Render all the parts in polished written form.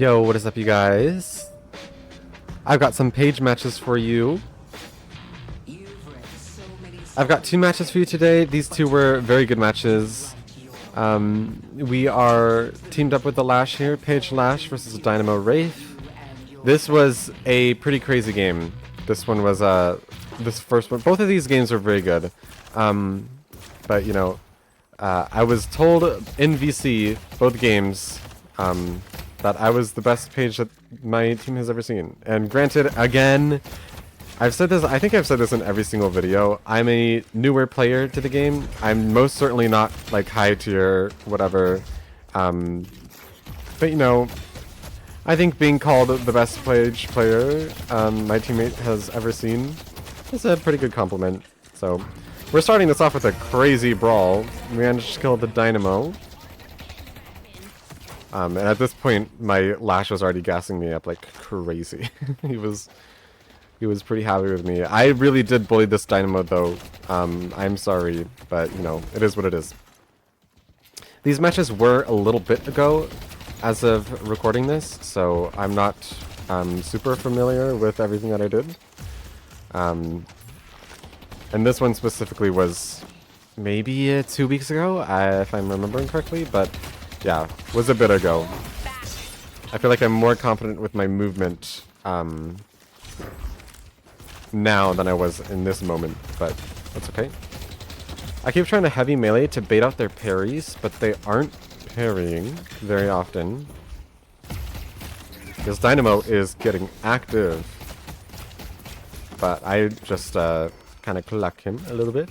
Yo, what is up, you guys? I've got some Paige matches for you. I've got 2 matches for you today. These 2 were very good matches. We are teamed up with the Lash here, Paige Lash versus Dynamo Wraith. This was a pretty crazy game. This one was this first one. Both of these games were very good. But you know, I was told in VC both games that I was the best Paige that my team has ever seen. And granted, again, I've said this, I think I've said this in every single video, I'm a newer player to the game. I'm most certainly not like high tier, whatever. But you know, I think being called the best Paige player my teammate has ever seen is a pretty good compliment. So, we're starting this off with a crazy brawl. We managed to kill the Dynamo. And at this point, my Lash was already gassing me up like crazy. He was pretty happy with me. I really did bully this Dynamo though. I'm sorry, but you know, it is what it is. These matches were a little bit ago as of recording this, so I'm not super familiar with everything that I did. And this one specifically was maybe 2 weeks ago, if I'm remembering correctly, but yeah, was a bit ago. I feel like I'm more confident with my movement now than I was in this moment, but that's okay. I keep trying to heavy melee to bait out their parries, but they aren't parrying very often. This Dynamo is getting active, but I just kind of cluck him a little bit.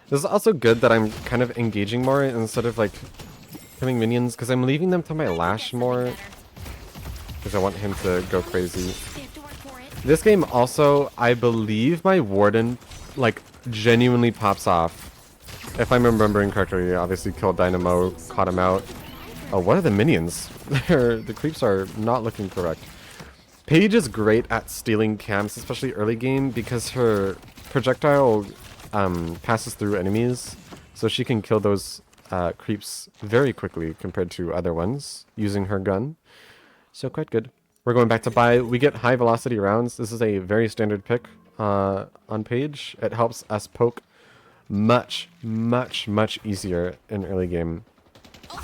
This is also good that I'm kind of engaging more instead of like killing minions, because I'm leaving them to my Lash more because I want him to go crazy. This game also, I believe my Warden like genuinely pops off. If I'm remembering correctly, obviously killed Dynamo, caught him out. Oh, what are the minions? The creeps are not looking correct. Paige is great at stealing camps, especially early game, because her projectile passes through enemies, so she can kill those creeps very quickly compared to other ones using her gun. So quite good. We're going back to buy. We get high velocity rounds. This is a very standard pick on Paige. It helps us poke much easier in early game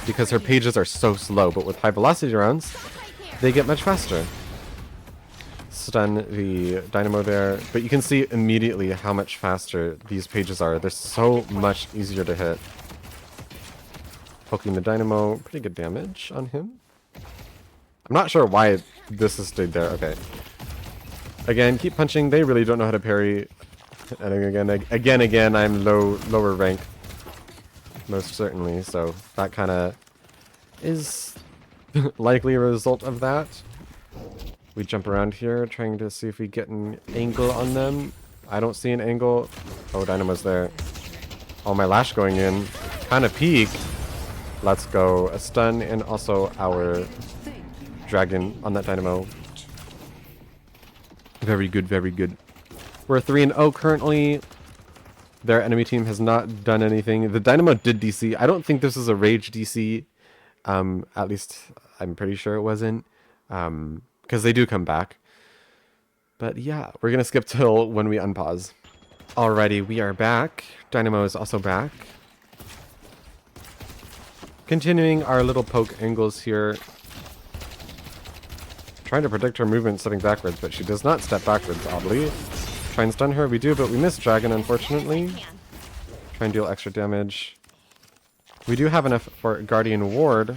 because her pages are so slow, but with high velocity rounds, they get much faster. Stun the Dynamo there, but you can see immediately how much faster these pages are. They're so much easier to hit. Poking the Dynamo, pretty good damage on him. I'm not sure why this has stayed there. Okay. Again, keep punching. They really don't know how to parry. And again, I'm lower rank, most certainly. So that kind of is likely a result of that. We jump around here, trying to see if we get an angle on them. I don't see an angle. Oh, Dynamo's there. Oh, my Lash going in. Kind of peak. Let's go. A stun and also our dragon on that Dynamo. Very good, very good. We're 3-0 currently. Their enemy team has not done anything. The Dynamo did DC. I don't think this is a rage DC. At least I'm pretty sure it wasn't. Because they do come back. But yeah, we're going to skip till when we unpause. Alrighty, we are back. Dynamo is also back. Continuing our little poke angles here. Trying to predict her movement stepping backwards, but she does not step backwards, oddly. Try and stun her, we do, but we miss Dragon, unfortunately. Try and deal extra damage. We do have enough for Guardian Ward,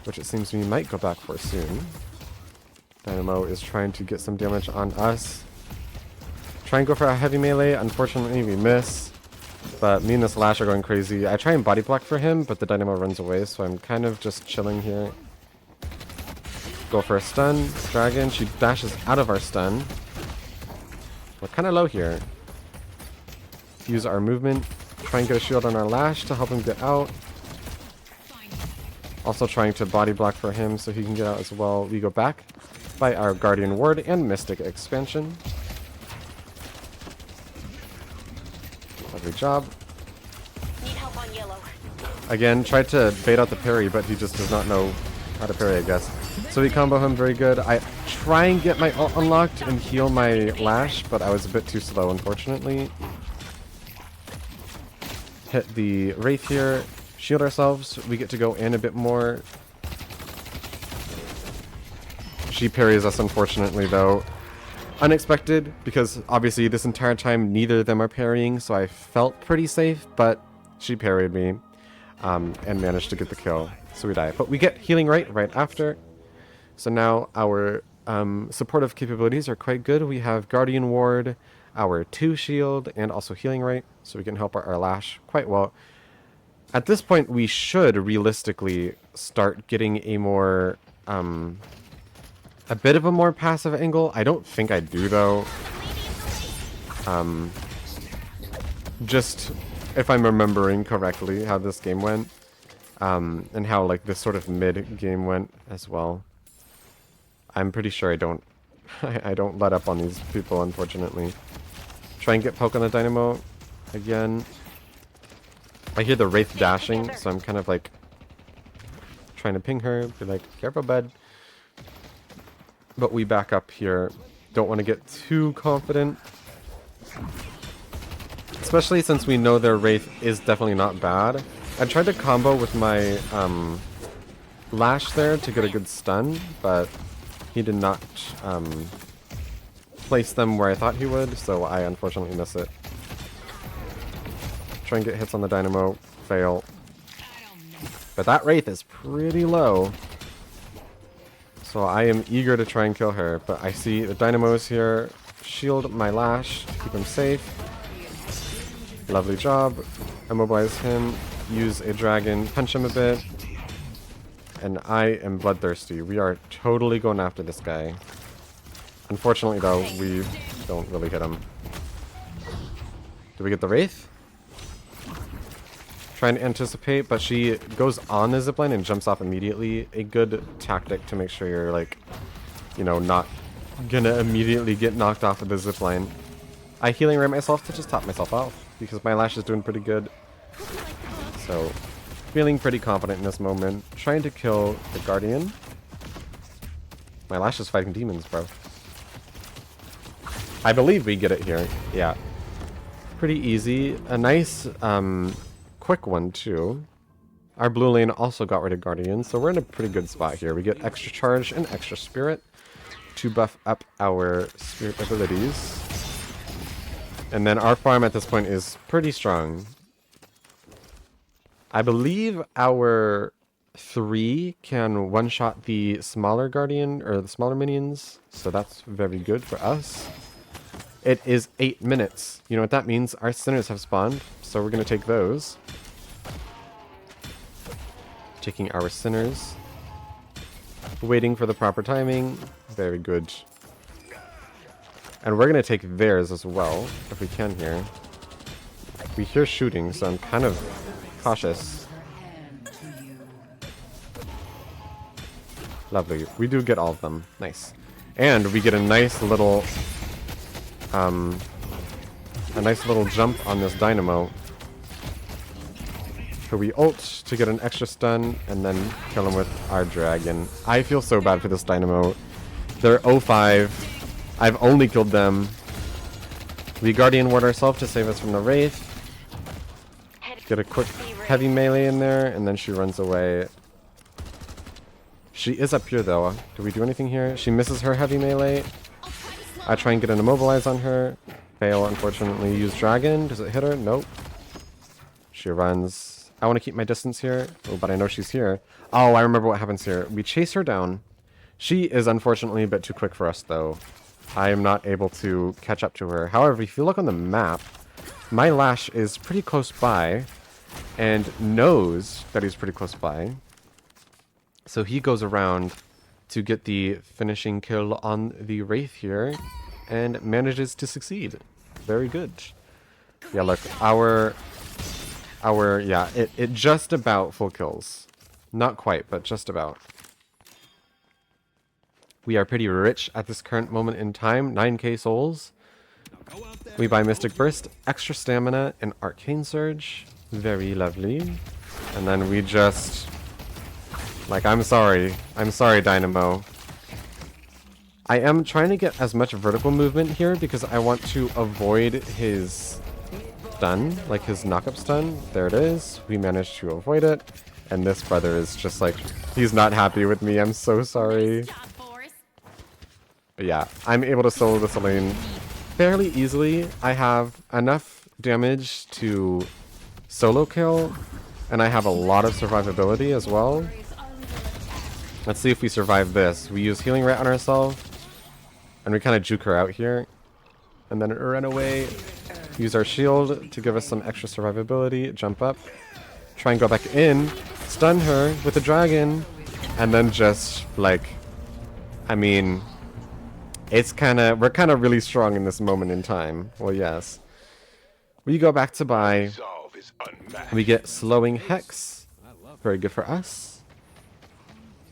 which it seems we might go back for soon. Dynamo is trying to get some damage on us. Try and go for a heavy melee. Unfortunately, we miss. But me and this Lash are going crazy. I try and body block for him, but the Dynamo runs away, so I'm kind of just chilling here. Go for a stun. Dragon, she dashes out of our stun. We're kind of low here. Use our movement. Try and get a shield on our Lash to help him get out. Also trying to body block for him so he can get out as well. We go back by our Guardian Ward and Mystic expansion. Lovely job. Need help on yellow. Again, tried to bait out the parry, but he just does not know how to parry, I guess. So we combo him very good. I try and get my ult unlocked and heal my Lash, but I was a bit too slow, unfortunately. Hit the Wraith here, shield ourselves. We get to go in a bit more. She parries us, unfortunately, though. Unexpected, because obviously this entire time neither of them are parrying, so I felt pretty safe, but she parried me and managed to get the kill. So we die. But we get healing right after. So now our supportive capabilities are quite good. We have Guardian Ward, our 2 shield, and also healing right, so we can help our Lash quite well. At this point, we should realistically start getting a more... a bit of a more passive angle. I don't think I do, though. Just if I'm remembering correctly how this game went, and how like this sort of mid game went as well. I'm pretty sure I don't I don't let up on these people, unfortunately. Try and get poke on the Dynamo again. I hear the Wraith dashing, so I'm kind of like trying to ping her, be like, careful, bud. But we back up here. Don't want to get too confident. Especially since we know their Wraith is definitely not bad. I tried to combo with my Lash there to get a good stun, but he did not place them where I thought he would, so I unfortunately miss it. Try and get hits on the Dynamo. Fail. But that Wraith is pretty low. So I am eager to try and kill her, but I see the Dynamos here. Shield my Lash, keep him safe. Lovely job. Immobilize him, use a dragon, punch him a bit. And I am bloodthirsty. We are totally going after this guy. Unfortunately though, we don't really hit him. Do we get the Wraith? Trying to anticipate, but she goes on the zipline and jumps off immediately. A good tactic to make sure you're like, you know, not gonna immediately get knocked off of the zipline. I healing ray myself to just top myself off because my Lash is doing pretty good. So, feeling pretty confident in this moment. Trying to kill the Guardian. My Lash is fighting demons, bro. I believe we get it here. Yeah. Pretty easy. A nice, quick one too. Our blue lane also got rid of Guardian, so we're in a pretty good spot here. We get extra charge and extra spirit to buff up our spirit abilities. And then our farm at this point is pretty strong. I believe our 3 can one-shot the smaller Guardian, or the smaller minions, so that's very good for us. It is 8 minutes. You know what that means? Our Sinners have spawned, so we're going to take those. Taking our Sinners. Waiting for the proper timing. Very good. And we're going to take theirs as well, if we can here. We hear shooting, so I'm kind of cautious. Lovely. We do get all of them. Nice. And we get a nice little jump on this Dynamo. So we ult to get an extra stun and then kill him with our dragon. I feel so bad for this Dynamo. They're 0-5. I've only killed them. We Guardian Ward ourselves to save us from the Wraith. Get a quick heavy melee in there, and then she runs away. She is up here though. Do we do anything here? She misses her heavy melee. I try and get an immobilize on her. Fail, unfortunately. Use dragon. Does it hit her? Nope. She runs. I want to keep my distance here. Oh, but I know she's here. Oh, I remember what happens here. We chase her down. She is unfortunately a bit too quick for us though. I am not able to catch up to her. However, if you look on the map, my Lash is pretty close by and knows that he's pretty close by. So he goes around to get the finishing kill on the Wraith here and manages to succeed. Very good. Yeah, look, it just about full kills. Not quite, but just about. We are pretty rich at this current moment in time. 9k souls. We buy Mystic Burst, extra stamina, and Arcane Surge. Very lovely. And then we just... Like, I'm sorry. I'm sorry, Dynamo. I am trying to get as much vertical movement here because I want to avoid his stun, like his knock-up stun. There it is. We managed to avoid it. And this brother is just like, he's not happy with me. I'm so sorry. But yeah, I'm able to solo this lane fairly easily. I have enough damage to solo kill, and I have a lot of survivability as well. Let's see if we survive this. We use healing rat on ourselves, and we kind of juke her out here, and then run away. Use our shield to give us some extra survivability. Jump up, try and go back in, stun her with the dragon, and then just like, I mean, it's we're kind of really strong in this moment in time. Well, yes. We go back to buy. We get slowing hex. Very good for us.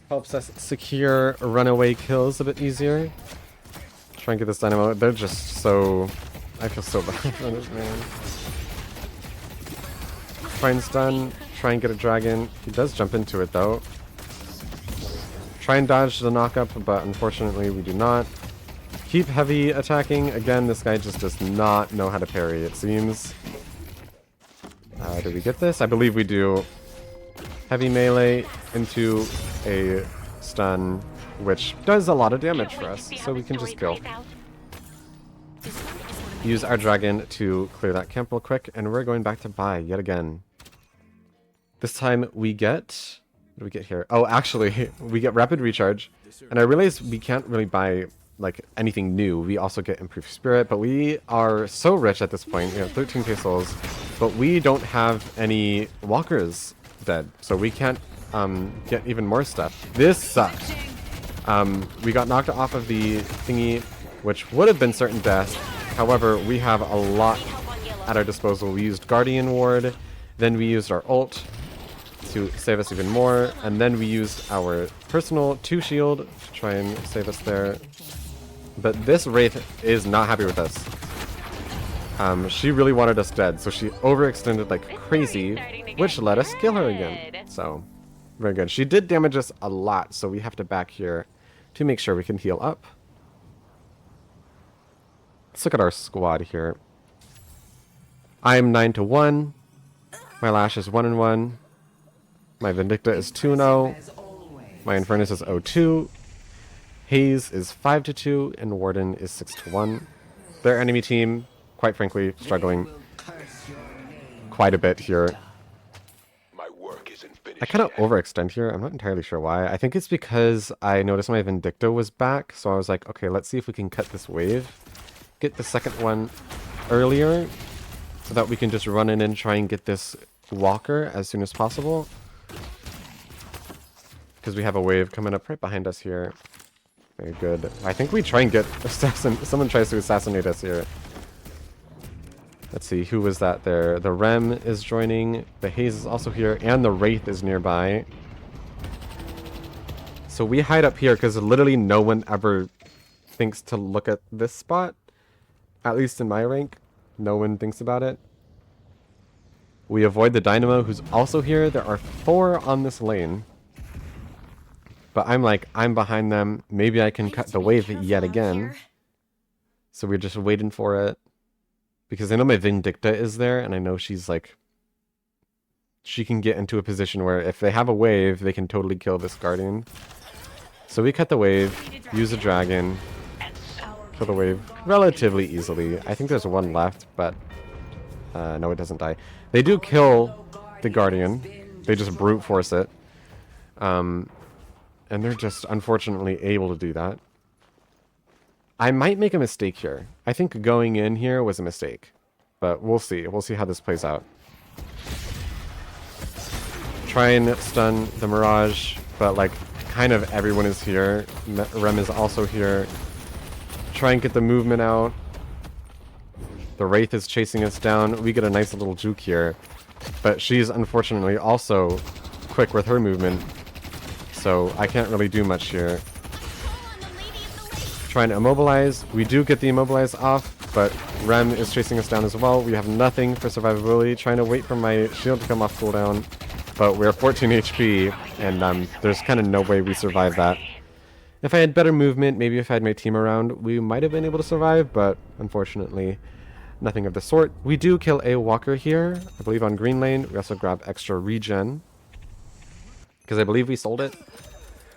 Helps us secure runaway kills a bit easier. Try and get this dynamo. They're just so... I feel so bad for this man. Try and stun. Try and get a dragon. He does jump into it though. Try and dodge the knockup, but unfortunately we do not. Keep heavy attacking. Again, this guy just does not know how to parry, it seems. Did we get this? I believe we do. Heavy melee into a stun, which does a lot of damage for us, so we can just kill. Use our dragon to clear that camp real quick, and we're going back to buy yet again. This time we get... What do we get here? Oh, actually, we get rapid recharge, and I realize we can't really buy like anything new. We also get improved spirit, but we are so rich at this point. We have 13k souls, but we don't have any walkers dead, so we can't get even more stuff. This sucks. We got knocked off of the thingy, which would have been certain death. However, we have a lot at our disposal. We used Guardian Ward, then we used our ult to save us even more, and then we used our personal 2 shield to try and save us there. But this Wraith is not happy with us. She really wanted us dead, so she overextended like crazy, which let us kill her again. So, very good. She did damage us a lot, so we have to back here to make sure we can heal up. Let's look at our squad here. I'm 9-1. My Lash is 1-1. My Vindicta is 2-0. My Infernus is 0-2. Haze is 5-2, and Warden is 6-1. Their enemy team, quite frankly, struggling quite a bit here. I kind of overextend here. I'm not entirely sure why. I think it's because I noticed my Vindicta was back, so I was like, okay, let's see if we can cut this wave. Get the second one earlier, so that we can just run in and try and get this walker as soon as possible. Because we have a wave coming up right behind us here. Very good. I think we try and get someone tries to assassinate us here. Let's see, who was that there? The Rem is joining, the Haze is also here, and the Wraith is nearby. So we hide up here because literally no one ever thinks to look at this spot. At least in my rank, no one thinks about it. We avoid the Dynamo, who's also here. There are 4 on this lane. But I'm behind them. Maybe I can cut the wave yet again. So we're just waiting for it. Because I know my Vindicta is there, and I know she's like... She can get into a position where if they have a wave, they can totally kill this Guardian. So we cut the wave, use a dragon, kill the wave relatively easily. I think there's one left, but... no, it doesn't die. They do kill the Guardian. They just brute force it. And they're just unfortunately able to do that. I might make a mistake here. I think going in here was a mistake. But we'll see. We'll see how this plays out. Try and stun the Mirage, but like kind of everyone is here. Rem is also here. Try and get the movement out. The Wraith is chasing us down. We get a nice little juke here. But she's unfortunately also quick with her movement. So I can't really do much here. Trying to immobilize. We do get the immobilize off, but Rem is chasing us down as well. We have nothing for survivability. Trying to wait for my shield to come off cooldown. but we're 14 HP, and there's kind of no way we survive that. If I had better movement, maybe if I had my team around, we might have been able to survive, but unfortunately, nothing of the sort. We do kill a walker here, I believe on green lane. We also grab extra regen, because I believe we sold it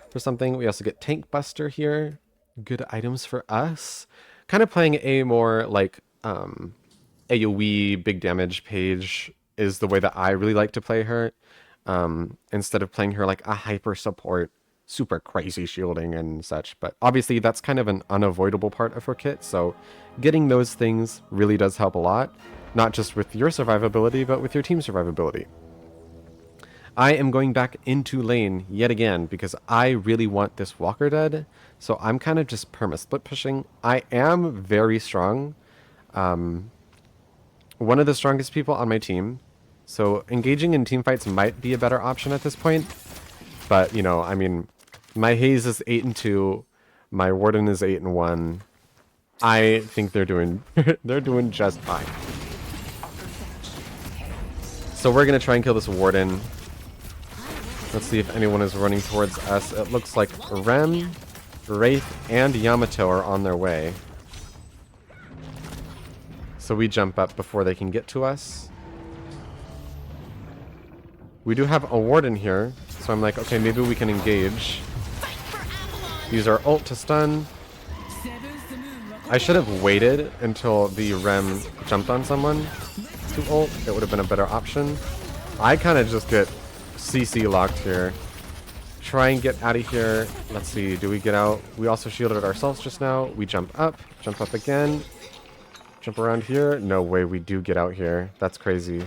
for something. We also get tank buster here. Good items for us. Kind of playing a more like AoE big damage Paige is the way that I really like to play her. Instead of playing her like a hyper support, super crazy shielding and such. But obviously that's kind of an unavoidable part of her kit, so getting those things really does help a lot. Not just with your survivability, but with your team's survivability. I am going back into lane yet again because I really want this walker dead. So I'm kind of just perma-split pushing. I am very strong. One of the strongest people on my team. So engaging in team fights might be a better option at this point. But, you know, I mean, my Haze is 8-2. My Warden is 8-1. I think they're doing they're doing just fine. So we're going to try and kill this Warden. Let's see if anyone is running towards us. It looks like Rem, Wraith, and Yamato are on their way. So we jump up before they can get to us. We do have a Warden here, so I'm like, okay, maybe we can engage. Use our ult to stun. I should have waited until the Rem jumped on someone to ult. It would have been a better option. I kind of just get CC locked here. Try and get out of here. Let's see, do we get out? We also shielded ourselves just now. We jump up again. Jump around here. No way we do get out here. That's crazy.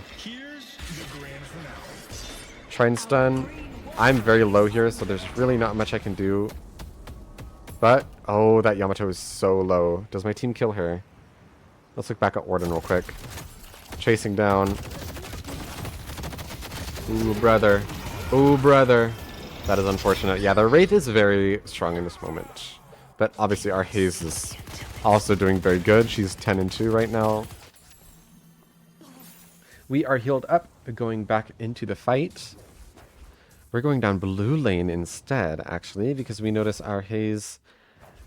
Try and stun. I'm very low here, so there's really not much I can do. But, oh, that Yamato is so low. Does my team kill her? Let's look back at Warden real quick. Chasing down. Ooh, brother. Ooh, brother. That is unfortunate. Yeah, the Wraith is very strong in this moment. But obviously our Haze is also doing very good. She's 10-2 right now. We are healed up, going back into the fight. We're going down blue lane instead, actually, because we notice our Haze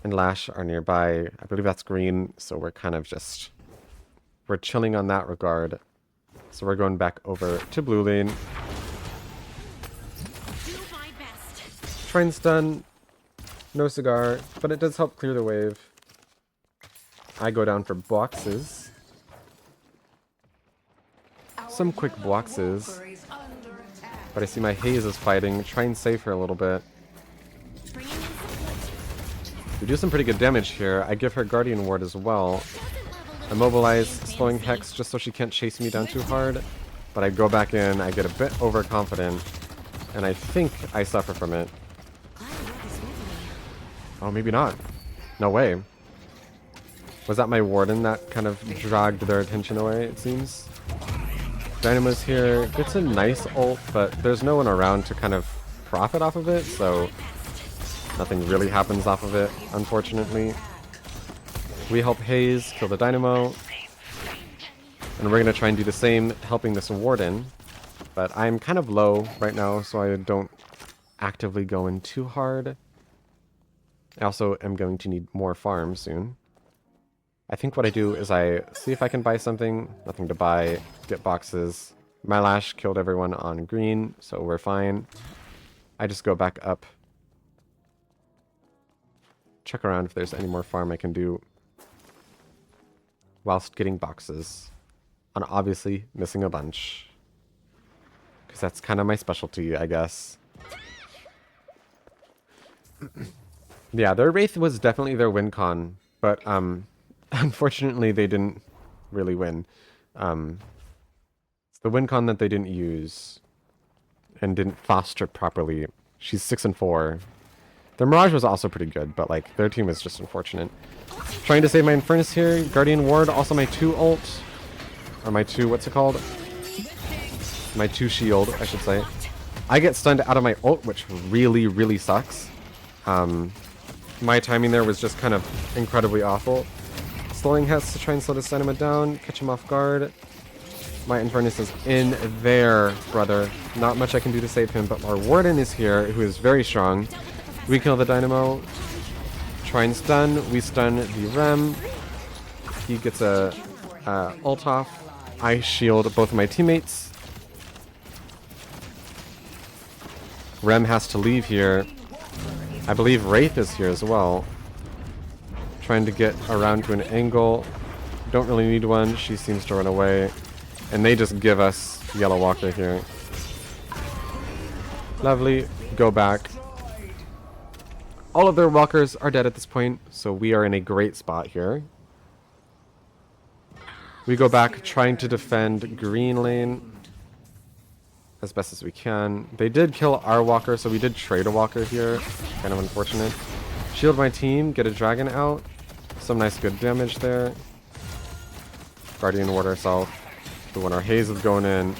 and Lash are nearby. I believe that's green, so we're kind of just... we're chilling on that regard. So we're going back over to blue lane. Try and stun. No cigar, but it does help clear the wave. I go down for boxes. Some quick boxes. But I see my Haze is fighting. Try and save her a little bit. We do some pretty good damage here. I give her Guardian Ward as well. Immobilize, slowing Hex just so she can't chase me down too hard. But I go back in, I get a bit overconfident, and I think I suffer from it. Oh, maybe not. No way. Was that my Warden that kind of dragged their attention away, it seems? Dynamo's here. Gets a nice ult, but there's no one around to kind of profit off of it, so nothing really happens off of it, unfortunately. We help Haze kill the Dynamo. And we're going to try and do the same, helping this Warden. But I'm kind of low right now, so I don't actively go in too hard. I also am going to need more farm soon. I think what I do is I see if I can buy something. Nothing to buy. Get boxes. My Lash killed everyone on green, so we're fine. I just go back up. Check around if there's any more farm I can do. Whilst getting boxes. And obviously missing a bunch. Because that's kind of my specialty, I guess. Yeah, their Wraith was definitely their win con, but unfortunately they didn't really win. It's the win con that they didn't use and didn't foster properly. She's 6-4. Their Mirage was also pretty good, but like their team was just unfortunate. Trying to save my Infernus here. Guardian Ward, also my 2 ult. Or my 2, what's it called? My 2 shield, I should say. I get stunned out of my ult, which really, really sucks. My timing there was just kind of incredibly awful. Slowing Hess to try and slow this Dynamo down, catch him off guard. My Infernus is in there, brother. Not much I can do to save him, but our Warden is here, who is very strong. We kill the Dynamo. Try and stun. We stun the Rem. He gets a ult off. I shield both of my teammates. Rem has to leave here. I believe Wraith is here as well. Trying to get around to an angle. Don't really need one. She seems to run away. And they just give us Yellow Walker here. Lovely. Go back. All of their walkers are dead at this point, so we are in a great spot here. We go back trying to defend green lane as best as we can. They did kill our walker, so we did trade a walker here. Kind of unfortunate. Shield my team, get a dragon out. Some nice good damage there. Guardian ward herself. But when our haze is going in,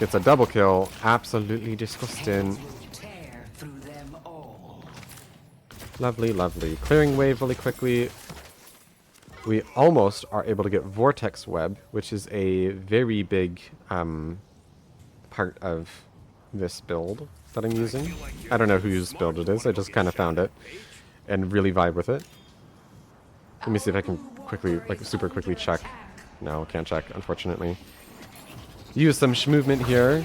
gets a double kill. Absolutely disgusting. Lovely, lovely. Clearing wave really quickly. We almost are able to get Vortex Web, which is a very big part of this build that I'm using. I don't know whose build it is. I just kind of found it and really vibe with it. Let me see if I can quickly, like super quickly check. No, can't check, unfortunately. Use some movement here.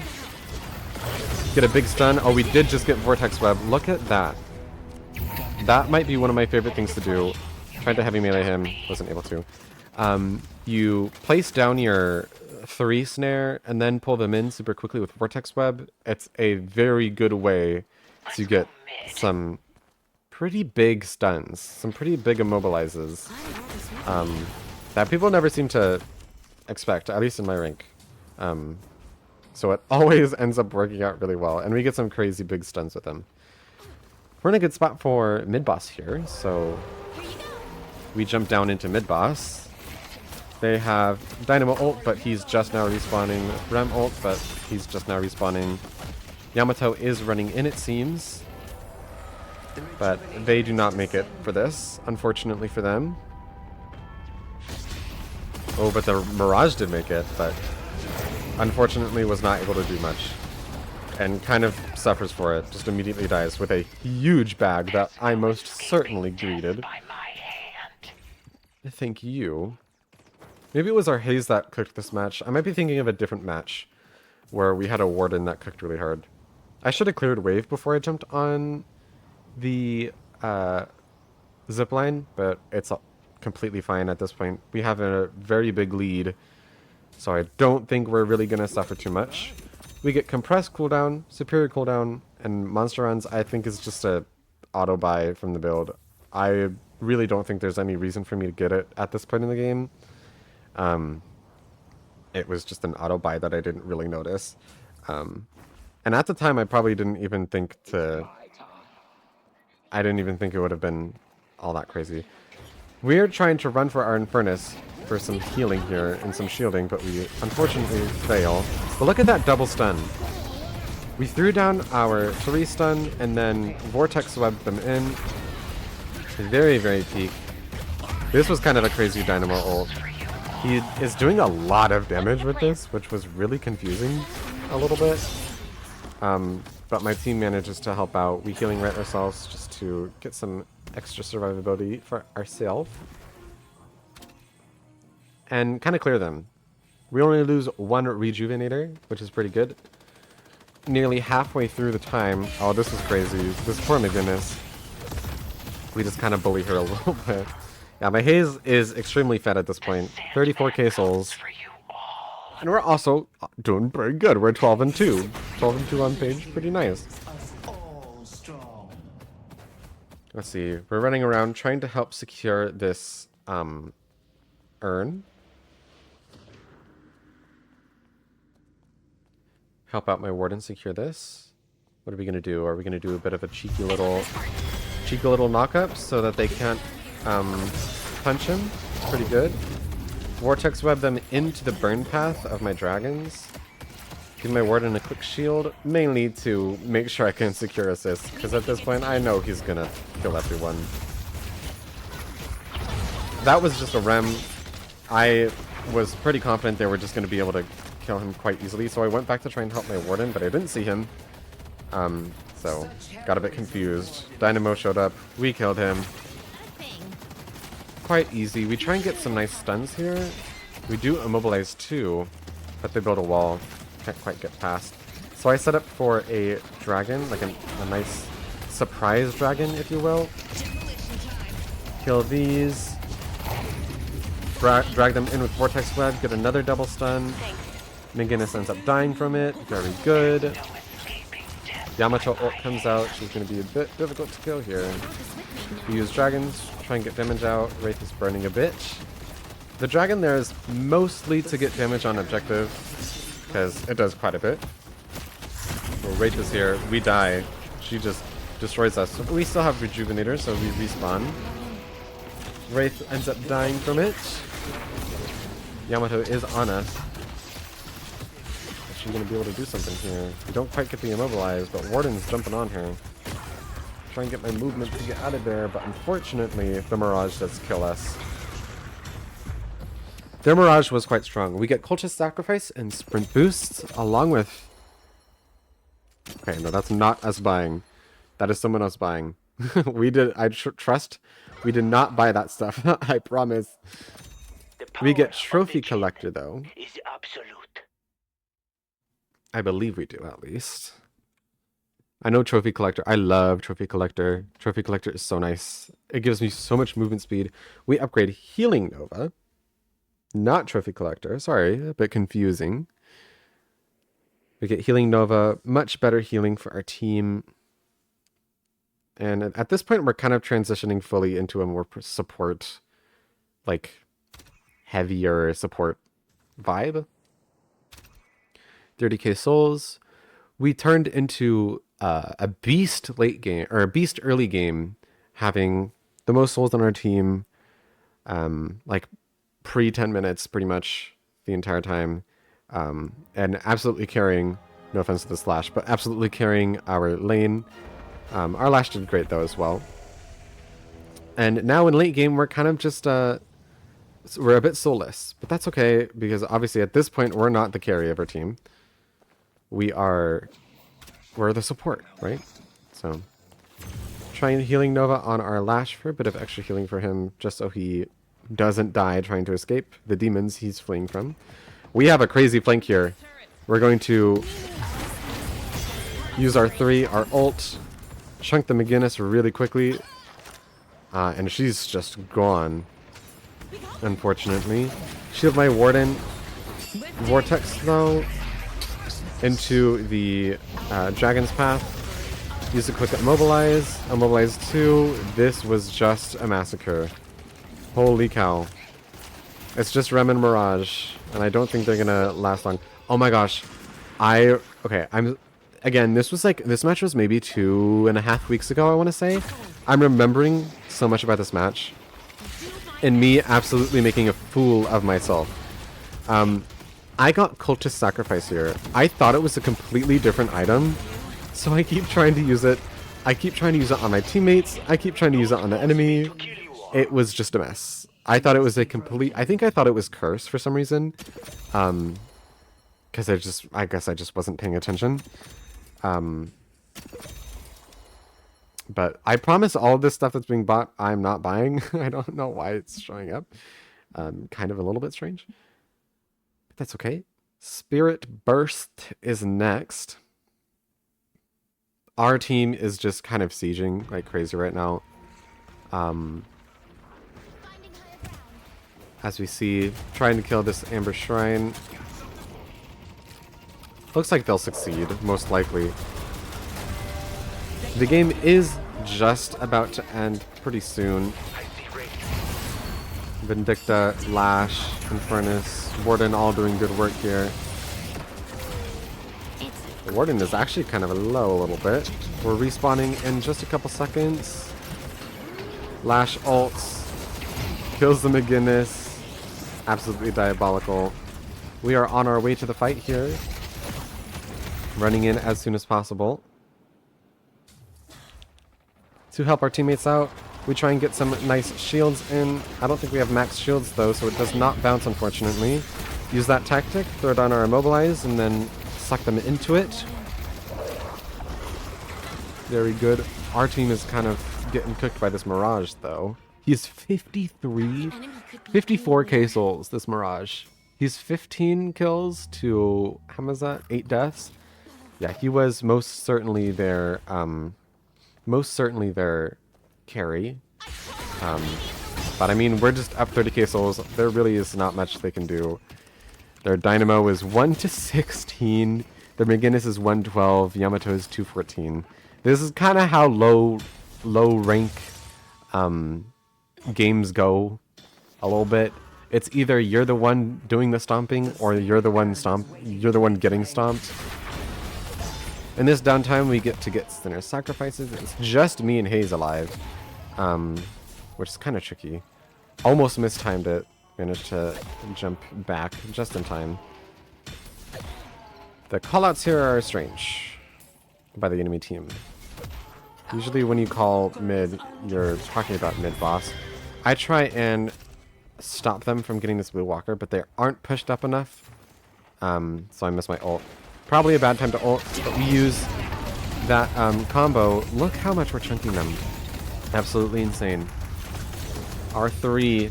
Get a big stun. Oh, we did just get Vortex Web. Look at that. That might be one of my favorite things to do. Tried to heavy melee him, wasn't able to. You place down your 3 snare and then pull them in super quickly with Vortex Web. It's a very good way to get some pretty big stuns, some pretty big immobilizes that people never seem to expect, at least in my rank. So it always ends up working out really well, and we get some crazy big stuns with them. We're in a good spot for mid-boss here, so we jump down into mid-boss. They have Dynamo ult, but he's just now respawning. Rem ult, but he's just now respawning. Yamato is running in, it seems. But they do not make it for this, unfortunately for them. Oh, but the Mirage did make it, but unfortunately was not able to do much. And kind of suffers for it, just immediately dies with a huge bag that I most certainly greeted. Thank you. Maybe it was our haze that cooked this match. I might be thinking of a different match where we had a warden that cooked really hard. I should have cleared wave before I jumped on the zipline, but it's completely fine at this point. We have a very big lead, so I don't think we're really going to suffer too much. We get compressed cooldown, superior cooldown, and monster runs I think is just a auto buy from the build. I really don't think there's any reason for me to get it at this point in the game. It was just an auto buy that I didn't really notice. And at the time I probably didn't even think it would have been all that crazy. We're trying to run for our Infernus for some healing here and some shielding, but we unfortunately fail. But look at that double stun. We threw down our 3 stun and then Vortex webbed them in. Very, very peak. This was kind of a crazy Dynamo ult. He is doing a lot of damage with this, which was really confusing a little bit. But my team manages to help out. We healing right ourselves just to get some extra survivability for ourselves. And kind of clear them. We only lose 1 Rejuvenator, which is pretty good. Nearly halfway through the time. Oh, this is crazy. This poor McGinnis. We just kind of bully her a little bit. Yeah, my haze is extremely fed at this point. 34k souls. And we're also doing pretty good. We're 12 and 2. 12 and 2 on Paige. Pretty nice. Let's see. We're running around trying to help secure this urn. Help out my warden secure this. What are we gonna do? Are we gonna do a bit of a cheeky little knock-up so that they can't punch him? It's pretty good. Vortex web them into the burn path of my dragons. Give my warden a quick shield, mainly to make sure I can secure assist, because at this point I know he's gonna kill everyone. That was just a rem. I was pretty confident they were just gonna be able to kill him quite easily, so I went back to try and help my Warden, but I didn't see him. So got a bit confused. Dynamo showed up, we killed him. Quite easy. We try and get some nice stuns here. We do immobilize too, but they build a wall. Can't quite get past. So I set up for a dragon, like a nice surprise dragon, if you will. Kill these. Drag them in with Vortex Web, get another double stun. McGinnis ends up dying from it. Very good. Yamato ult comes out. She's going to be a bit difficult to kill here. We use dragons, try and get damage out. Wraith is burning a bit. The dragon there is mostly to get damage on objective, because it does quite a bit. Well, Wraith is here. We die. She just destroys us. We still have Rejuvenator, so we respawn. Wraith ends up dying from it. Yamato is on us. Is she going to be able to do something here? We don't quite get the immobilized, but Warden's jumping on her. Try and get my movement to get out of there, but unfortunately, the Mirage does kill us. Their Mirage was quite strong. We get Cultist Sacrifice and Sprint Boosts, along with... Okay, no, that's not us buying. That is someone else buying. I trust, we did not buy that stuff. I promise. We get Trophy Collector, though. Is absolute. I believe we do, at least. I know Trophy Collector. I love Trophy Collector. Trophy Collector is so nice. It gives me so much movement speed. We upgrade Healing Nova. Not Trophy Collector. Sorry, a bit confusing. We get Healing Nova. Much better healing for our team. And at this point, we're kind of transitioning fully into a more support, like, heavier support vibe. 30k souls. We turned into a beast late game, or a beast early game, having the most souls on our team, like pre 10 minutes pretty much the entire time, and absolutely carrying, no offense to the Slash, but absolutely carrying our lane. Our Lash did great though as well. And now in late game, we're kind of just, we're a bit soulless, but that's okay, because obviously at this point, we're not the carry of our team. We're the support, right? So, trying Healing Nova on our Lash for a bit of extra healing for him, just so he doesn't die trying to escape the demons he's fleeing from. We have a crazy flank here. We're going to use our ult, chunk the McGinnis really quickly, and she's just gone, unfortunately. Shield my Warden. Vortex though into the Dragon's Path. Use a quick immobilize. Immobilize 2. This was just a massacre. Holy cow. It's just Rem and Mirage, and I don't think they're gonna last long. Oh my gosh. Again, this match was maybe 2.5 weeks ago, I want to say. I'm remembering so much about this match, and me absolutely making a fool of myself. I got Cultist Sacrifice here. I thought it was a completely different item, so I keep trying to use it. I keep trying to use it on my teammates. I keep trying to use it on the enemy. It was just a mess. I thought it was I thought it was Curse for some reason. Because I guess I just wasn't paying attention. But I promise all of this stuff that's being bought, I'm not buying. I don't know why it's showing up. Kind of a little bit strange. But that's okay. Spirit Burst is next. Our team is just kind of sieging like crazy right now. As we see, trying to kill this Amber Shrine. Looks like they'll succeed, most likely. The game is just about to end pretty soon. Vindicta, Lash, Infernus, Warden all doing good work here. The Warden is actually kind of low a little bit. We're respawning in just a couple seconds. Lash ults, kills the McGinnis. Absolutely diabolical. We are on our way to the fight here. Running in as soon as possible. To help our teammates out, we try and get some nice shields in. I don't think we have max shields though, so it does not bounce, unfortunately. use that tactic, throw down our immobilize, and then suck them into it. Very good. Our team is kind of getting cooked by this Mirage, though. He's 53, 54k souls, this Mirage. He's 15 kills to, how much is that? 8 deaths? Yeah, he was most certainly their carry. But I mean, we're just up 30k souls. There really is not much they can do. Their Dynamo is 1 to 16. Their McGinnis is 112. Yamato is 214. This is kind of how low rank games go a little bit. It's either you're the one doing the stomping or you're the one getting stomped. In this downtime, we get to get Sinner sacrifices. It's just me and Hayes alive, which is kind of tricky. Almost mistimed it. Managed to jump back just in time. The callouts here are strange by the enemy team. Usually when you call mid, you're talking about mid boss. I try and stop them from getting this blue walker, but they aren't pushed up enough. So I miss my ult. Probably a bad time to ult, but we use that combo. Look how much we're chunking them. Absolutely insane. R3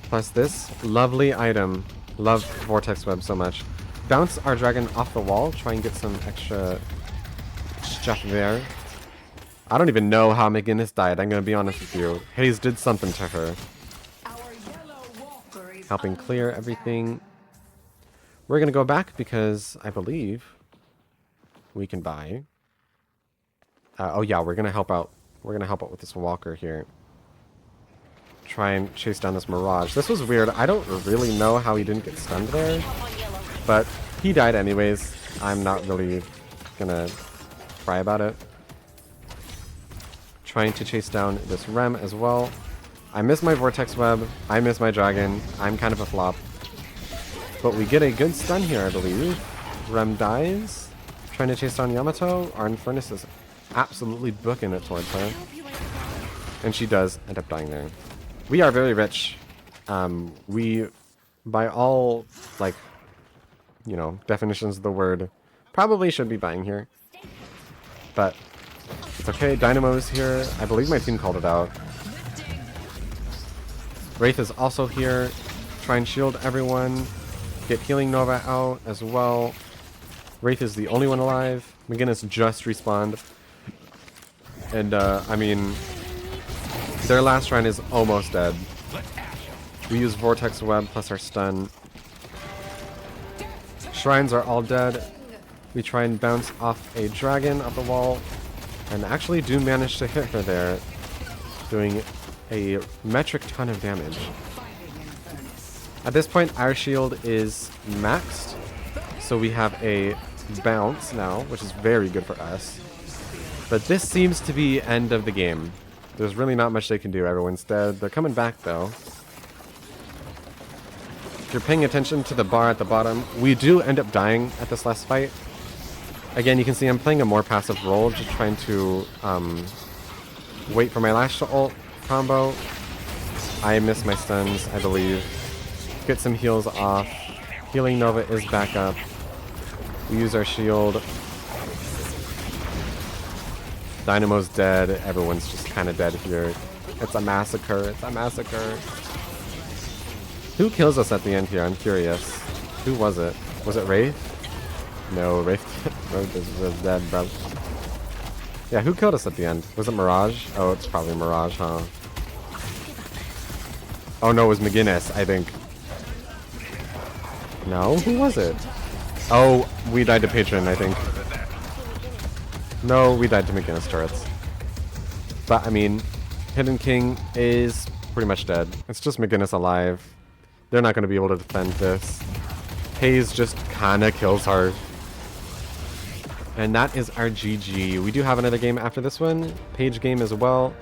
plus this lovely item. Love Vortex Web so much. Bounce our dragon off the wall. Try and get some extra stuff there. I don't even know how McGinnis died. I'm going to be honest with you. Hayes did something to her. Helping clear everything. We're going to go back because I believe we can buy. Oh yeah, we're going to help out. We're going to help out with this walker here. Try and chase down this Mirage. This was weird. I don't really know how he didn't get stunned there. But he died anyways. I'm not really going to cry about it. Trying to chase down this Rem as well. I miss my Vortex Web. I miss my Dragon. I'm kind of a flop. But we get a good stun here, I believe. Rem dies. Trying to chase down Yamato. Our Infernus is absolutely booking it towards her. And she does end up dying there. We are very rich. We, by all, like, you know, definitions of the word, probably should be buying here. But it's okay. Dynamo's here. I believe my team called it out. Wraith is also here. Try and shield everyone. Get Healing Nova out as well. Wraith is the only one alive. McGinnis just respawned. And, I mean, their last shrine is almost dead. We use Vortex Web plus our stun. Shrines are all dead. We try and bounce off a dragon up the wall. And actually do manage to hit her there. Doing a metric ton of damage. At this point, our shield is maxed. So we have a bounce now, which is very good for us. But this seems to be end of the game. There's really not much they can do. Everyone's dead. They're coming back, though. If you're paying attention to the bar at the bottom, we do end up dying at this last fight. Again, you can see I'm playing a more passive role, just trying to wait for my Lash to ult combo. I miss my stuns, I believe. Get some heals off. Healing Nova is back up. We use our shield. Dynamo's dead. Everyone's just kind of dead here. It's a massacre. It's a massacre. Who kills us at the end here? I'm curious. Who was it? Was it Wraith? No, Wraith was dead, bro. Yeah, who killed us at the end? Was it Mirage? Oh, it's probably Mirage, huh? Oh no, it was McGinnis, I think. No? Who was it? Oh, we died to Patron, I think. No, we died to McGinnis turrets. But, I mean, Hidden King is pretty much dead. It's just McGinnis alive. They're not going to be able to defend this. Hayes just kind of kills her. And that is our GG. We do have another game after this one. Paige game as well.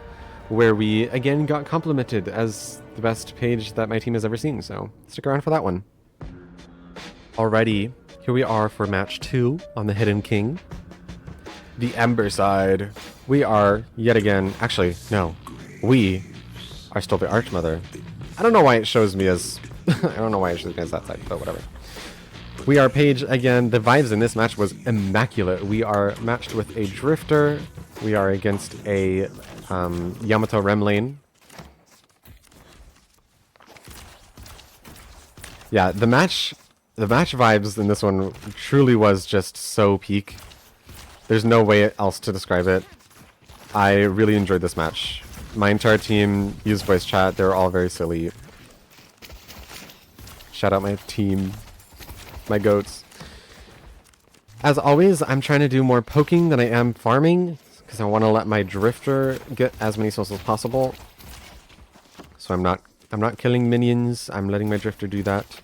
Where we, again, got complimented as the best Paige that my team has ever seen. So, stick around for that one. Alrighty. Here we are for match 2 on the Hidden King. The Ember side. We are, yet again, actually, no. We are still the Archmother. I don't know why it shows me as I don't know why I should against that side, but whatever. We are Paige again. The vibes in this match was immaculate. We are matched with a Drifter. We are against a Yamato Rem lane. Yeah, the match vibes in this one truly was just so peak. There's no way else to describe it. I really enjoyed this match. My entire team used voice chat. They were all very silly. Shout out my team. My goats. As always, I'm trying to do more poking than I am farming, because I want to let my Drifter get as many souls as possible. So I'm not killing minions. I'm letting my Drifter do that.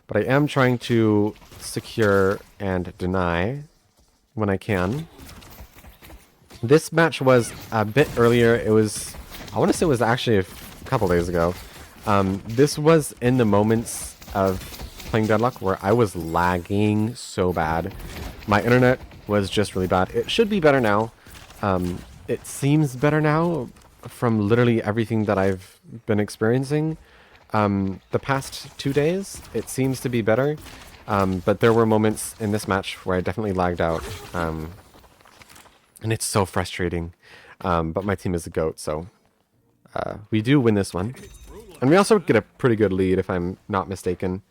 But I am trying to secure and deny when I can. This match was a bit earlier. It was, I want to say it was actually a couple days ago. This was in the moments of playing Deadlock where I was lagging so bad. My internet was just really bad. It should be better now. It seems better now from literally everything that I've been experiencing. The past 2 days, it seems to be better. But there were moments in this match where I definitely lagged out. And it's so frustrating. But my team is a goat, so we do win this one. And we also get a pretty good lead, if I'm not mistaken.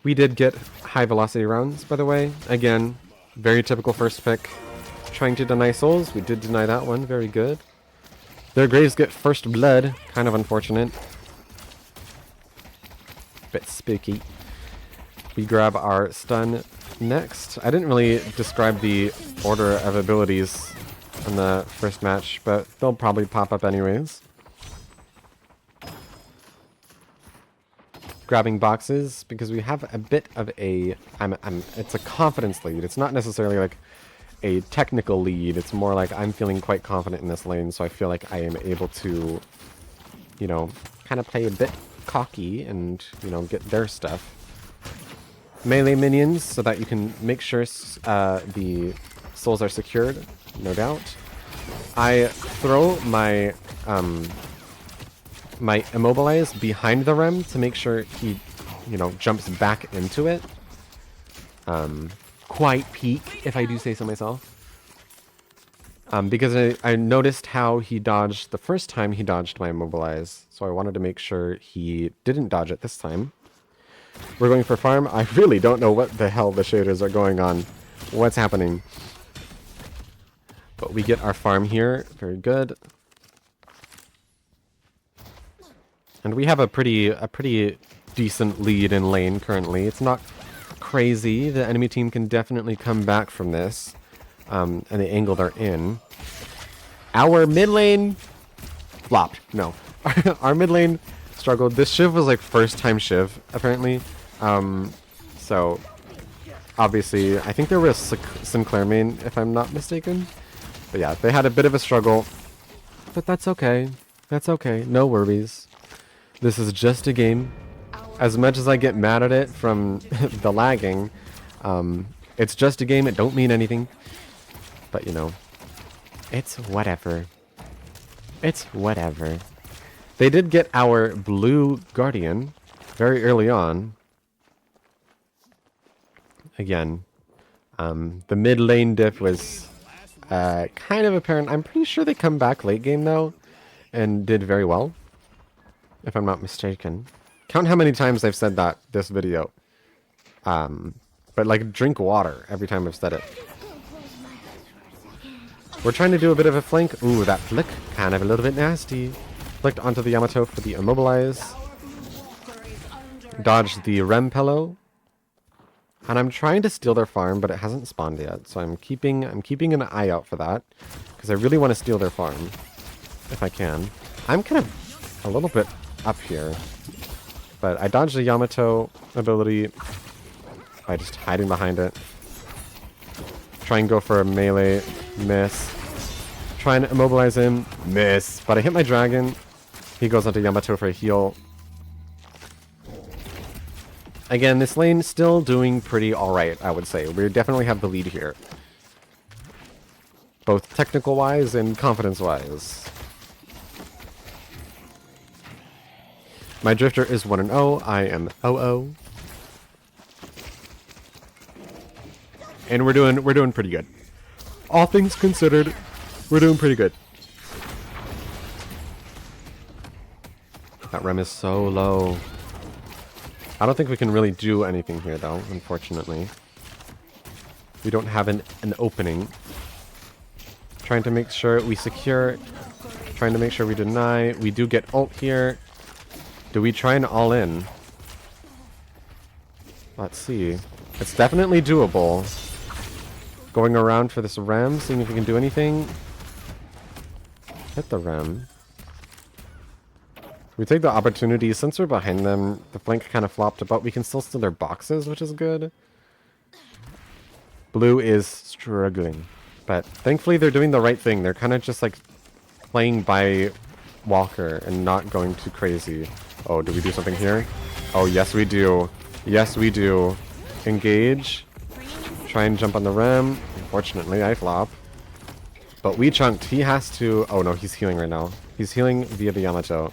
We did get high velocity rounds, by the way. Again, very typical first pick. Trying to deny souls. We did deny that one. Very good. Their Graves get first blood. Kind of unfortunate. Bit spooky. We grab our stun next. I didn't really describe the order of abilities in the first match, but they'll probably pop up anyways. Grabbing boxes because we have a bit of a it's a confidence lead. It's not necessarily like a technical lead. It's more like I'm feeling quite confident in this lane, so I feel like I am able to, you know, kind of play a bit cocky and, you know, get their stuff. Melee minions so that you can make sure the souls are secured, no doubt. I throw my my immobilize behind the Rem to make sure he, you know, jumps back into it. Quite peak, if I do say so myself. Because I noticed how he dodged the first time he dodged my immobilize, so I wanted to make sure he didn't dodge it this time. We're going for farm. I really don't know what the hell the shaders are going on. What's happening? But we get our farm here. Very good. And we have a pretty decent lead in lane currently. It's not crazy. The enemy team can definitely come back from this. And the angle they're in. Our mid lane flopped. No. Our mid lane struggled. This Shiv was like first time Shiv, apparently. So obviously, I think there was Sinclair main, if I'm not mistaken. But yeah, they had a bit of a struggle. But that's okay. That's okay. No worries. This is just a game. As much as I get mad at it from the lagging, it's just a game. It don't mean anything. But, you know, it's whatever. It's whatever. They did get our blue Guardian very early on. Again, the mid lane diff was kind of apparent. I'm pretty sure they come back late game, though, and did very well. If I'm not mistaken. Count how many times I've said that this video. But like drink water every time I've said it. We're trying to do a bit of a flank. Ooh, that flick. Kind of a little bit nasty. Flicked onto the Yamato for the immobilize. Dodged the Rem Pillow. And I'm trying to steal their farm, but it hasn't spawned yet. So I'm keeping an eye out for that. Because I really want to steal their farm. If I can. I'm kind of a little bit up here. But I dodged the Yamato ability by just hiding behind it. Try and go for a melee. Miss. Try and immobilize him. Miss. But I hit my dragon. He goes onto Yamato for a heal. Again, this lane still doing pretty alright, I would say. We definitely have the lead here. Both technical-wise and confidence-wise. My drifter is 1-0. I am 0-0. And we're doing pretty good. All things considered, we're doing pretty good. That rem is so low. I don't think we can really do anything here though, unfortunately. We don't have an opening. Trying to make sure we secure. Trying to make sure we deny. We do get ult here. Do we try and all in? Let's see. It's definitely doable. Going around for this rem, seeing if we can do anything. Hit the rem. We take the opportunity. Since we're behind them, the flank kind of flopped, but we can still steal their boxes, which is good. Blue is struggling. But thankfully they're doing the right thing. They're kind of just like playing by Walker and not going too crazy. Oh, do we do something here? Oh, yes we do. Yes we do. Engage. Try and jump on the rem. Unfortunately, I flop. But we chunked. He has to... Oh no, he's healing right now. He's healing via the Yamato.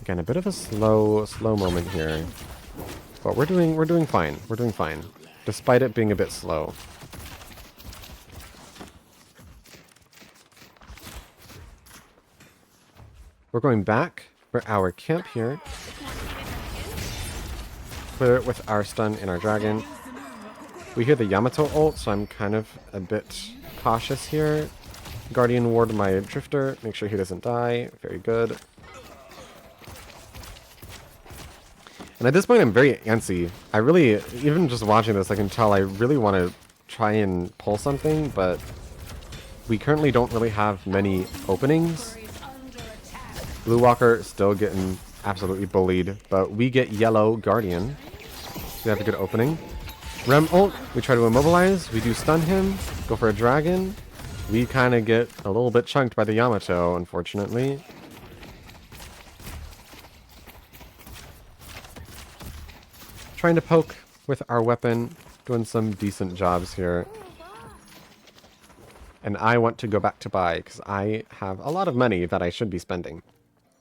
Again, a bit of a slow moment here. But we're doing fine. We're doing fine. Despite it being a bit slow. We're going back for our camp here. Clear it with our stun and our dragon. We hear the Yamato ult, so I'm kind of a bit cautious here. Guardian ward my drifter. Make sure he doesn't die. Very good. And at this point, I'm very antsy. I really, even just watching this, I can tell I really want to try and pull something, but we currently don't really have many openings. Blue Walker still getting absolutely bullied, but we get yellow Guardian. We have a good opening. Rem ult, we try to immobilize, we do stun him, go for a dragon. We kind of get a little bit chunked by the Yamato, unfortunately. Trying to poke with our weapon, doing some decent jobs here. And I want to go back to buy, because I have a lot of money that I should be spending.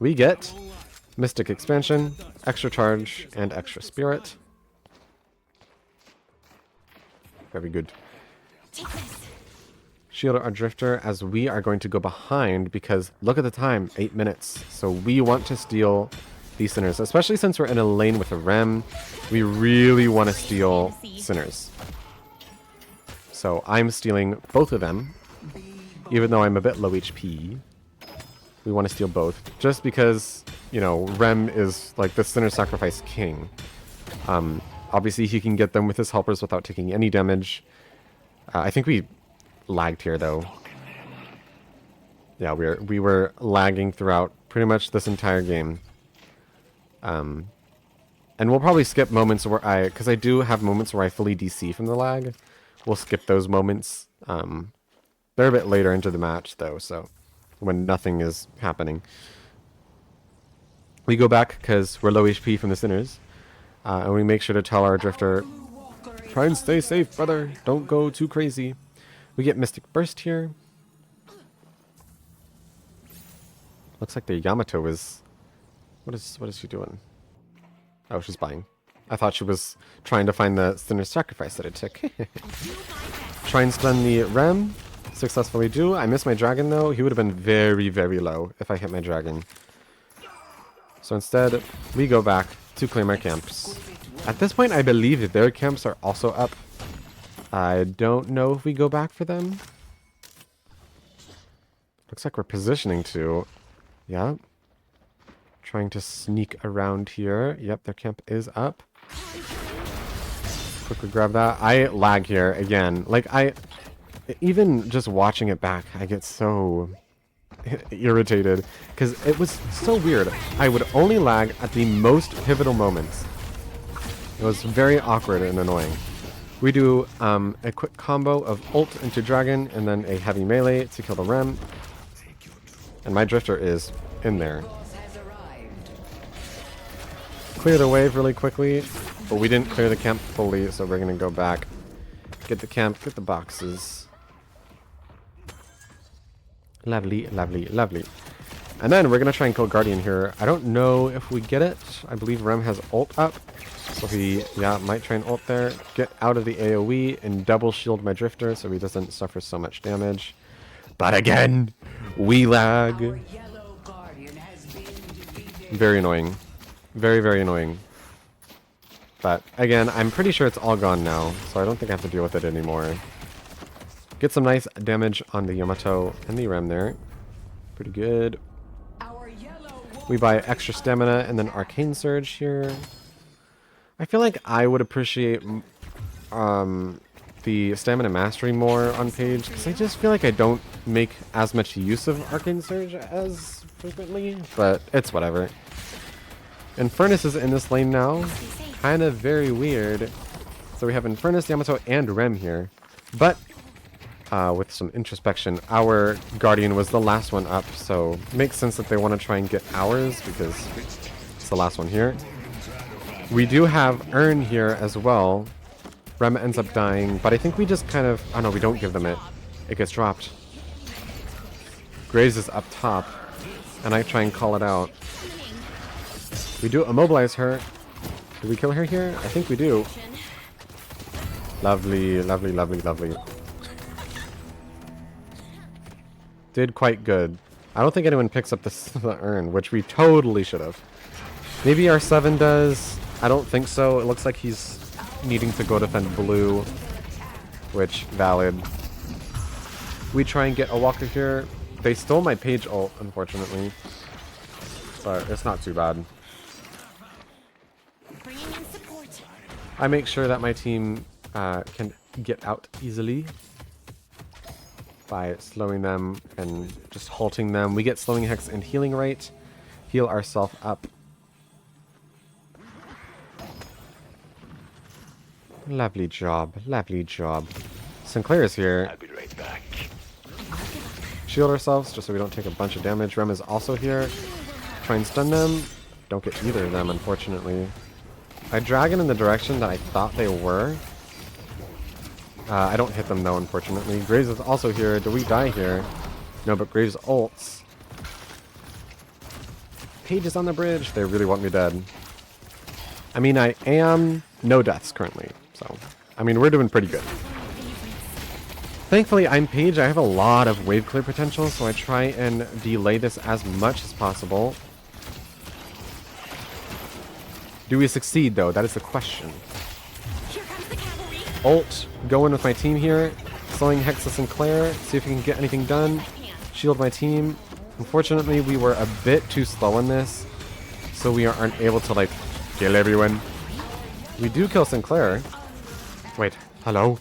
We get Mystic Expansion, extra charge, and extra spirit. Very good. Shield our drifter as we are going to go behind because look at the time, 8 minutes. So we want to steal these sinners, especially since we're in a lane with a rem. We really want to steal sinners. So I'm stealing both of them, even though I'm a bit low HP. We want to steal both, just because, you know, Rem is like the Sinner Sacrifice king. Obviously, he can get them with his helpers without taking any damage. I think we lagged here, though. Yeah, we were lagging throughout pretty much this entire game. And we'll probably skip moments where because I do have moments where I fully DC from the lag. We'll skip those moments. They're a bit later into the match, though, so when nothing is happening. We go back because we're low HP from the Sinners. And we make sure to tell our Drifter, try and stay safe, brother. Don't go too crazy. We get Mystic Burst here. Looks like the Yamato is... What is she doing? Oh, she's buying. I thought she was trying to find the Sinner's Sacrifice that it took. Try and stun the Rem. Successfully do. I missed my dragon, though. He would have been very, very low if I hit my dragon. So instead, we go back to claim our camps. At this point, I believe that their camps are also up. I don't know if we go back for them. Looks like we're positioning to. Yeah. Trying to sneak around here. Yep, their camp is up. Quickly grab that. I lag here again. Like, even just watching it back, I get so irritated because it was so weird. I would only lag at the most pivotal moments. It was very awkward and annoying. We do a quick combo of ult into dragon and then a heavy melee to kill the Rem. And my drifter is in there. Clear the wave really quickly, but we didn't clear the camp fully, so we're gonna go back, get the camp, get the boxes. Lovely, lovely, lovely. And then we're going to try and kill Guardian here. I don't know if we get it. I believe Rem has ult up. So he, yeah, might try and ult there. Get out of the AoE and double shield my Drifter so he doesn't suffer so much damage. But again, we lag. Very annoying. Very, very annoying. But again, I'm pretty sure it's all gone now. So I don't think I have to deal with it anymore. Get some nice damage on the Yamato and the Rem there. Pretty good. We buy extra stamina and then Arcane Surge here. I feel like I would appreciate the stamina mastery more on Paige, because I just feel like I don't make as much use of Arcane Surge as frequently, but it's whatever. Infernus is in this lane now. Kind of very weird. So we have Infernus, Yamato, and Rem here. But with some introspection, our Guardian was the last one up, so it makes sense that they want to try and get ours because it's the last one here. We do have Urn here as well. Rem ends up dying, but I think we just kind of... Oh no, we don't give them it. It gets dropped. Graze is up top, and I try and call it out. We do immobilize her. Do we kill her here? I think we do. Lovely, lovely, lovely, lovely. Did quite good. I don't think anyone picks up the urn, which we totally should have. Maybe our 7 does. I don't think so. It looks like he's needing to go defend blue, which valid. We try and get a walker here. They stole my Paige ult, unfortunately, but it's not too bad. I make sure that my team can get out easily by slowing them and just halting them. We get slowing hex and healing rate. Heal ourselves up. Lovely job. Lovely job. Sinclair is here. I'll be right back. Shield ourselves just so we don't take a bunch of damage. Rem is also here. Try and stun them. Don't get either of them, unfortunately. I drag it in the direction that I thought they were. I don't hit them though, unfortunately. Graves is also here. Do we die here? No, but Graves ults. Paige is on the bridge. They really want me dead. I mean, I am no deaths currently. So, I mean, we're doing pretty good. Thankfully, I'm Paige. I have a lot of wave clear potential, so I try and delay this as much as possible. Do we succeed, though? That is the question. Ult, go in with my team here. Slowing Hexa Sinclair, see if we can get anything done. Shield my team. Unfortunately, we were a bit too slow on this, so we aren't able to, like, kill everyone. We do kill Sinclair. Wait, hello?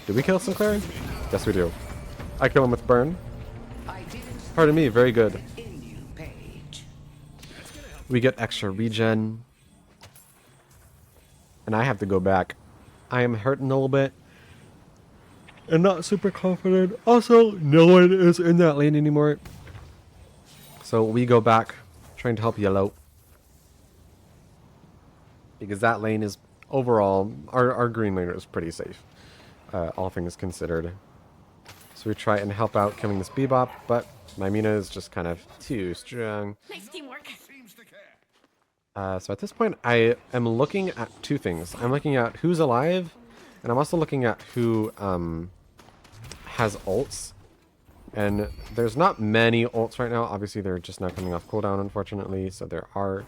Did we kill Sinclair? Yes, we do. I kill him with Burn. Pardon me, very good. We get extra regen. And I have to go back. I am hurting a little bit. And not super confident. Also, no one is in that lane anymore. So we go back, trying to help Yellow. Because that lane is, overall, our green laner is pretty safe. All things considered. So we try and help out killing this Bebop, but my Mina is just kind of too strong. Nice teamwork. So at this point, I am looking at two things. I'm looking at who's alive, and I'm also looking at who has ults. And there's not many ults right now. Obviously, they're just now coming off cooldown, unfortunately. So there are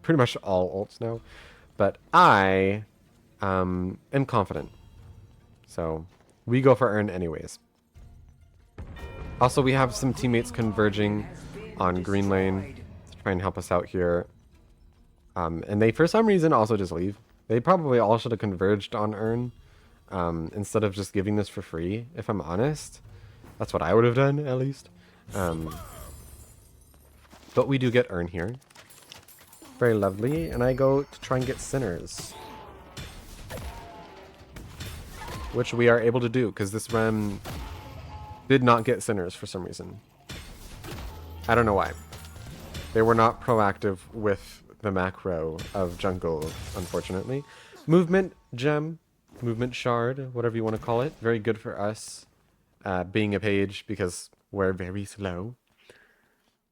pretty much all ults now. But I am confident. So we go for Urn anyways. Also, we have some teammates converging on green lane to try and help us out here. And they, for some reason, also just leave. They probably all should have converged on Urn instead of just giving this for free, if I'm honest. That's what I would have done, at least. But we do get Urn here. Very lovely. And I go to try and get Sinners. Which we are able to do, because this Rem did not get Sinners for some reason. I don't know why. They were not proactive with the macro of jungle, unfortunately. Movement gem, movement shard, whatever you want to call it. Very good for us, being a Paige, because we're very slow.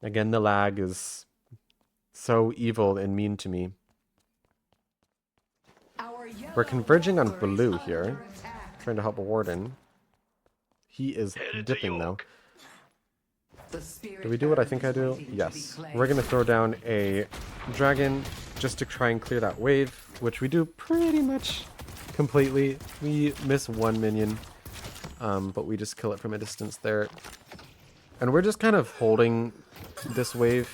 Again, the lag is so evil and mean to me. We're converging on blue here. Trying to help a warden. He is dipping though. Do we do what I think I do? Yes. We're going to throw down a dragon just to try and clear that wave, which we do pretty much completely. We miss one minion, but we just kill it from a distance there. And we're just kind of holding this wave.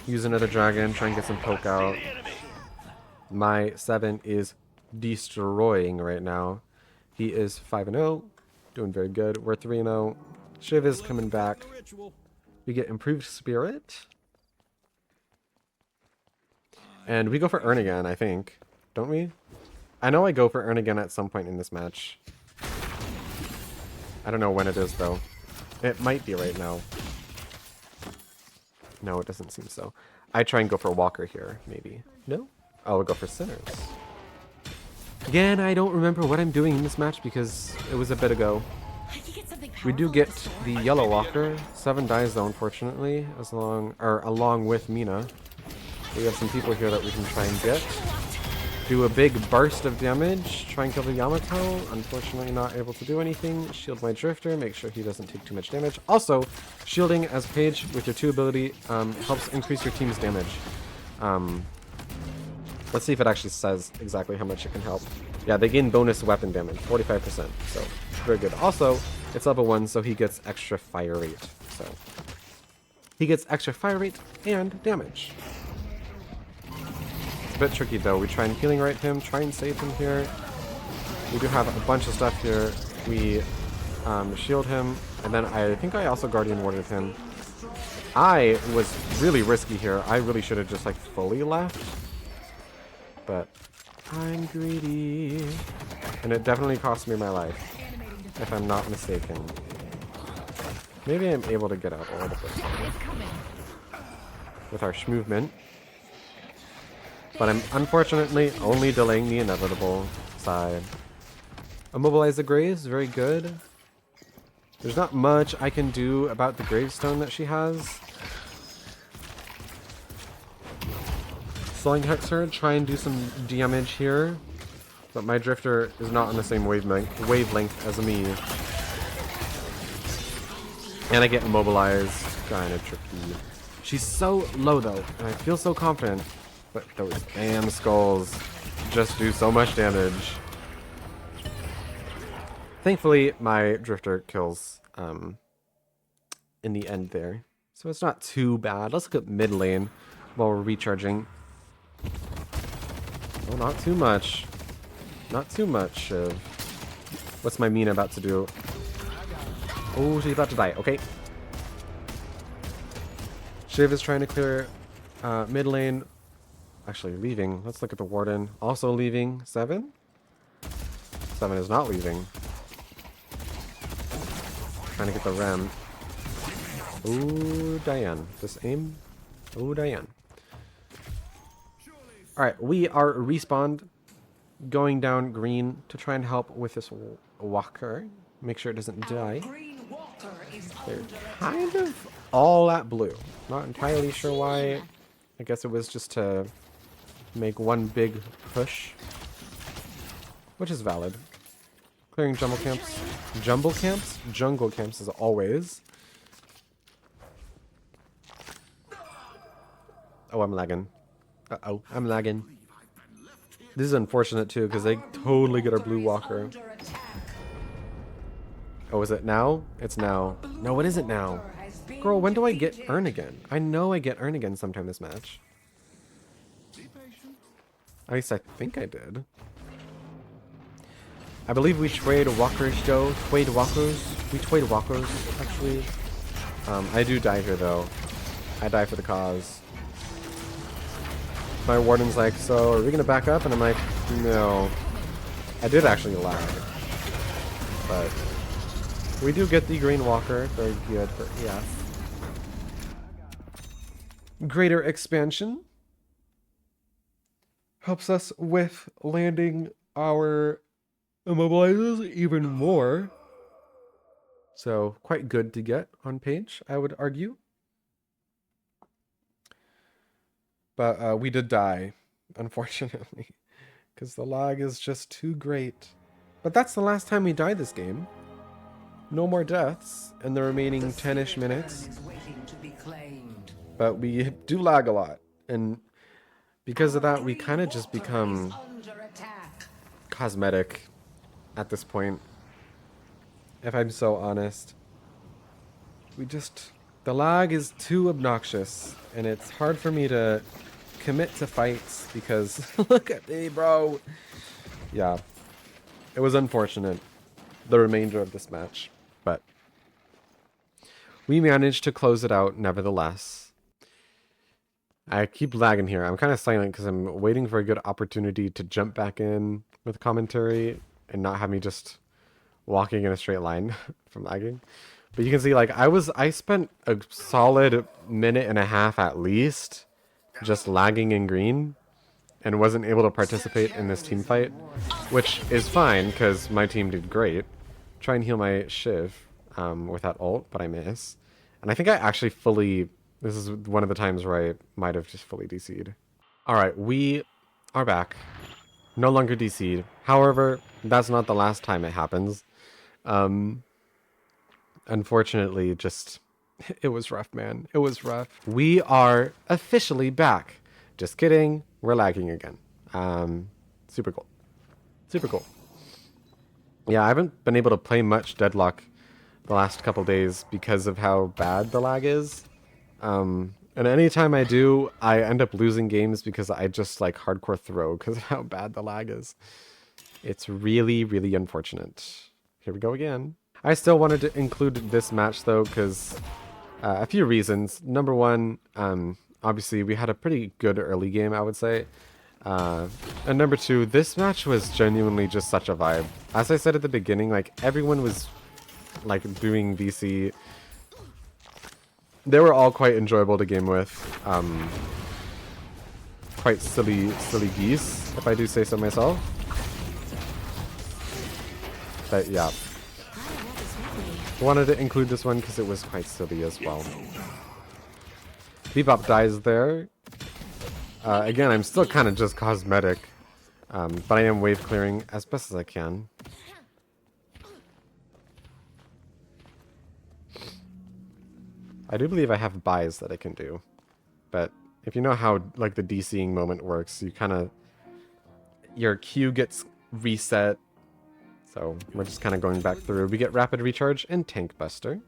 Use another dragon, try and get some poke out. My 7 is destroying right now. He is 5-0, doing very good. We're 3-0. Shiv is coming back. We get improved spirit. And we go for Earn again, I think. Don't we? I know I go for Earn again at some point in this match. I don't know when it is, though. It might be right now. No, it doesn't seem so. I try and go for Walker here, maybe. No? Oh, we'll go for Sinners. Again, I don't remember what I'm doing in this match because it was a bit ago. We do get the yellow Walker. 7 dies though, unfortunately, along with Mina. We have some people here that we can try and get. Do a big burst of damage. Try and kill the Yamato. Unfortunately not able to do anything. Shield my Drifter. Make sure he doesn't take too much damage. Also, shielding as Paige with your 2 ability helps increase your team's damage. Let's see if it actually says exactly how much it can help. Yeah, they gain bonus weapon damage, 45%. So, very good. Also, it's level 1, so he gets extra fire rate. So, he gets extra fire rate and damage. It's a bit tricky though. We try and healing right him, try and save him here. We do have a bunch of stuff here. We shield him, and then I think I also guardian warded him. I was really risky here. I really should have just like fully left. But I'm greedy. And it definitely cost me my life, if I'm not mistaken. Maybe I'm able to get out a little bit with our movement. But I'm unfortunately only delaying the inevitable side. Immobilize the Graves, very good. There's not much I can do about the gravestone that she has. Slowing Hex her, try and do some damage here. But my Drifter is not on the same wavelength as me. And I get immobilized. Kind of tricky. She's so low though, and I feel so confident. But those damn skulls just do so much damage. Thankfully, my Drifter kills in the end there. So it's not too bad. Let's look at mid lane while we're recharging. Oh, not too much. Not too much, Shiv. What's my Mina about to do? Oh, she's about to die. Okay. Shiv is trying to clear mid lane. Actually, leaving. Let's look at the Warden. Also leaving. 7? 7 is not leaving. Trying to get the Rem. Ooh, Diane. Just aim. Ooh, Diane. Alright, we are respawned. Going down green to try and help with this Walker. Make sure it doesn't die. They're kind of all at blue. Not entirely sure why. I guess it was just to make one big push. Which is valid. Clearing jungle camps. Jungle camps as always. Oh, I'm lagging. Uh-oh, I'm lagging. This is unfortunate too, because they totally get our blue Walker. Oh, is it now? It's now. No, what is it now? Girl, when do I get Earn again? I know I get Earn again sometime this match. At least I think I did. I believe we trade Walkers though. We trade Walkers, actually. I do die here though. I die for the cause. My Warden's like, so are we gonna back up? And I'm like, no. I did actually lag. But we do get the Green Walker. Very good for EF. Greater expansion helps us with landing our immobilizers even more. So quite good to get on Paige, I would argue. But we did die, unfortunately, because the lag is just too great. But that's the last time we died this game. No more deaths in the remaining 10-ish minutes. But we do lag a lot. And because of that, we kind of just become cosmetic at this point. If I'm so honest. The lag is too obnoxious. And it's hard for me to commit to fights because look at me, bro. Yeah. It was unfortunate, the remainder of this match. But we managed to close it out nevertheless. I keep lagging here. I'm kind of silent because I'm waiting for a good opportunity to jump back in with commentary and not have me just walking in a straight line from lagging. But you can see, like, I spent a solid minute and a half at least just lagging in green and wasn't able to participate in this team fight, which is fine because my team did great. Try and heal my Shiv with that ult, but I miss. And I think I actually this is one of the times where I might have just fully DC'd. Alright, we are back. No longer DC'd. However, that's not the last time it happens. Unfortunately, it was rough, man. It was rough. We are officially back. Just kidding. We're lagging again. Super cool. Super cool. Yeah, I haven't been able to play much Deadlock the last couple days because of how bad the lag is. And anytime I do, I end up losing games because I just like hardcore throw because of how bad the lag is. It's really, really unfortunate. Here we go again. I still wanted to include this match though because a few reasons. Number one, obviously we had a pretty good early game, I would say. And number two, this match was genuinely just such a vibe. As I said at the beginning, like everyone was like doing VC. They were all quite enjoyable to game with. Quite silly geese, if I do say so myself. But yeah. I wanted to include this one because it was quite silly as well. Bebop dies there. Again, I'm still kind of just cosmetic, but I am wave clearing as best as I can. I do believe I have buys that I can do, but if you know how like the DCing moment works, you kind of your Q gets reset. So we're just kind of going back through. We get rapid recharge and tank buster.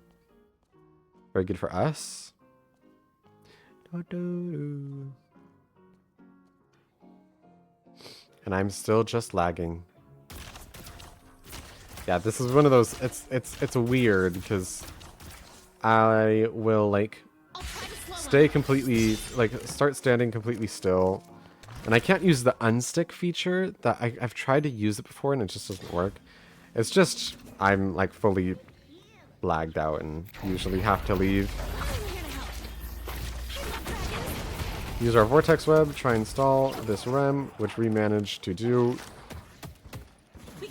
Very good for us. And I'm still just lagging. Yeah, this is one of those. It's weird because I will like stay completely start standing completely still, and I can't use the unstick feature that I've tried to use it before and it just doesn't work. It's just I'm like fully lagged out and usually have to leave. Use our vortex web, try and stall this rem, which we managed to do.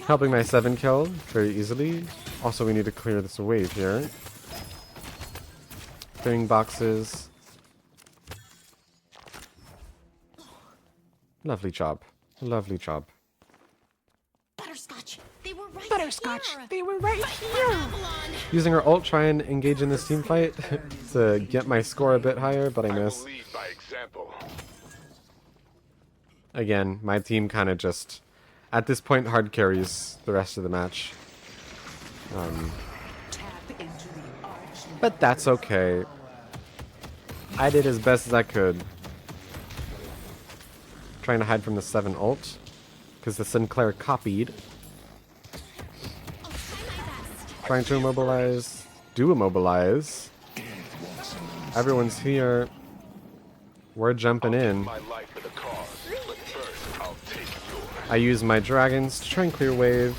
Helping my 7 kill very easily. Also, we need to clear this wave here. Clearing boxes. Lovely job. Lovely job. Butterscotch. They were right here. Using our ult, try and engage in this team fight to get my score a bit higher, but I miss. Again, my team kind of just, at this point, hard carries the rest of the match. But that's okay. I did as best as I could. Trying to hide from the 7 ult, because the Sinclair copied. Trying to immobilize. Do immobilize. Everyone's here. We're jumping in. I use my dragons to try and clear wave.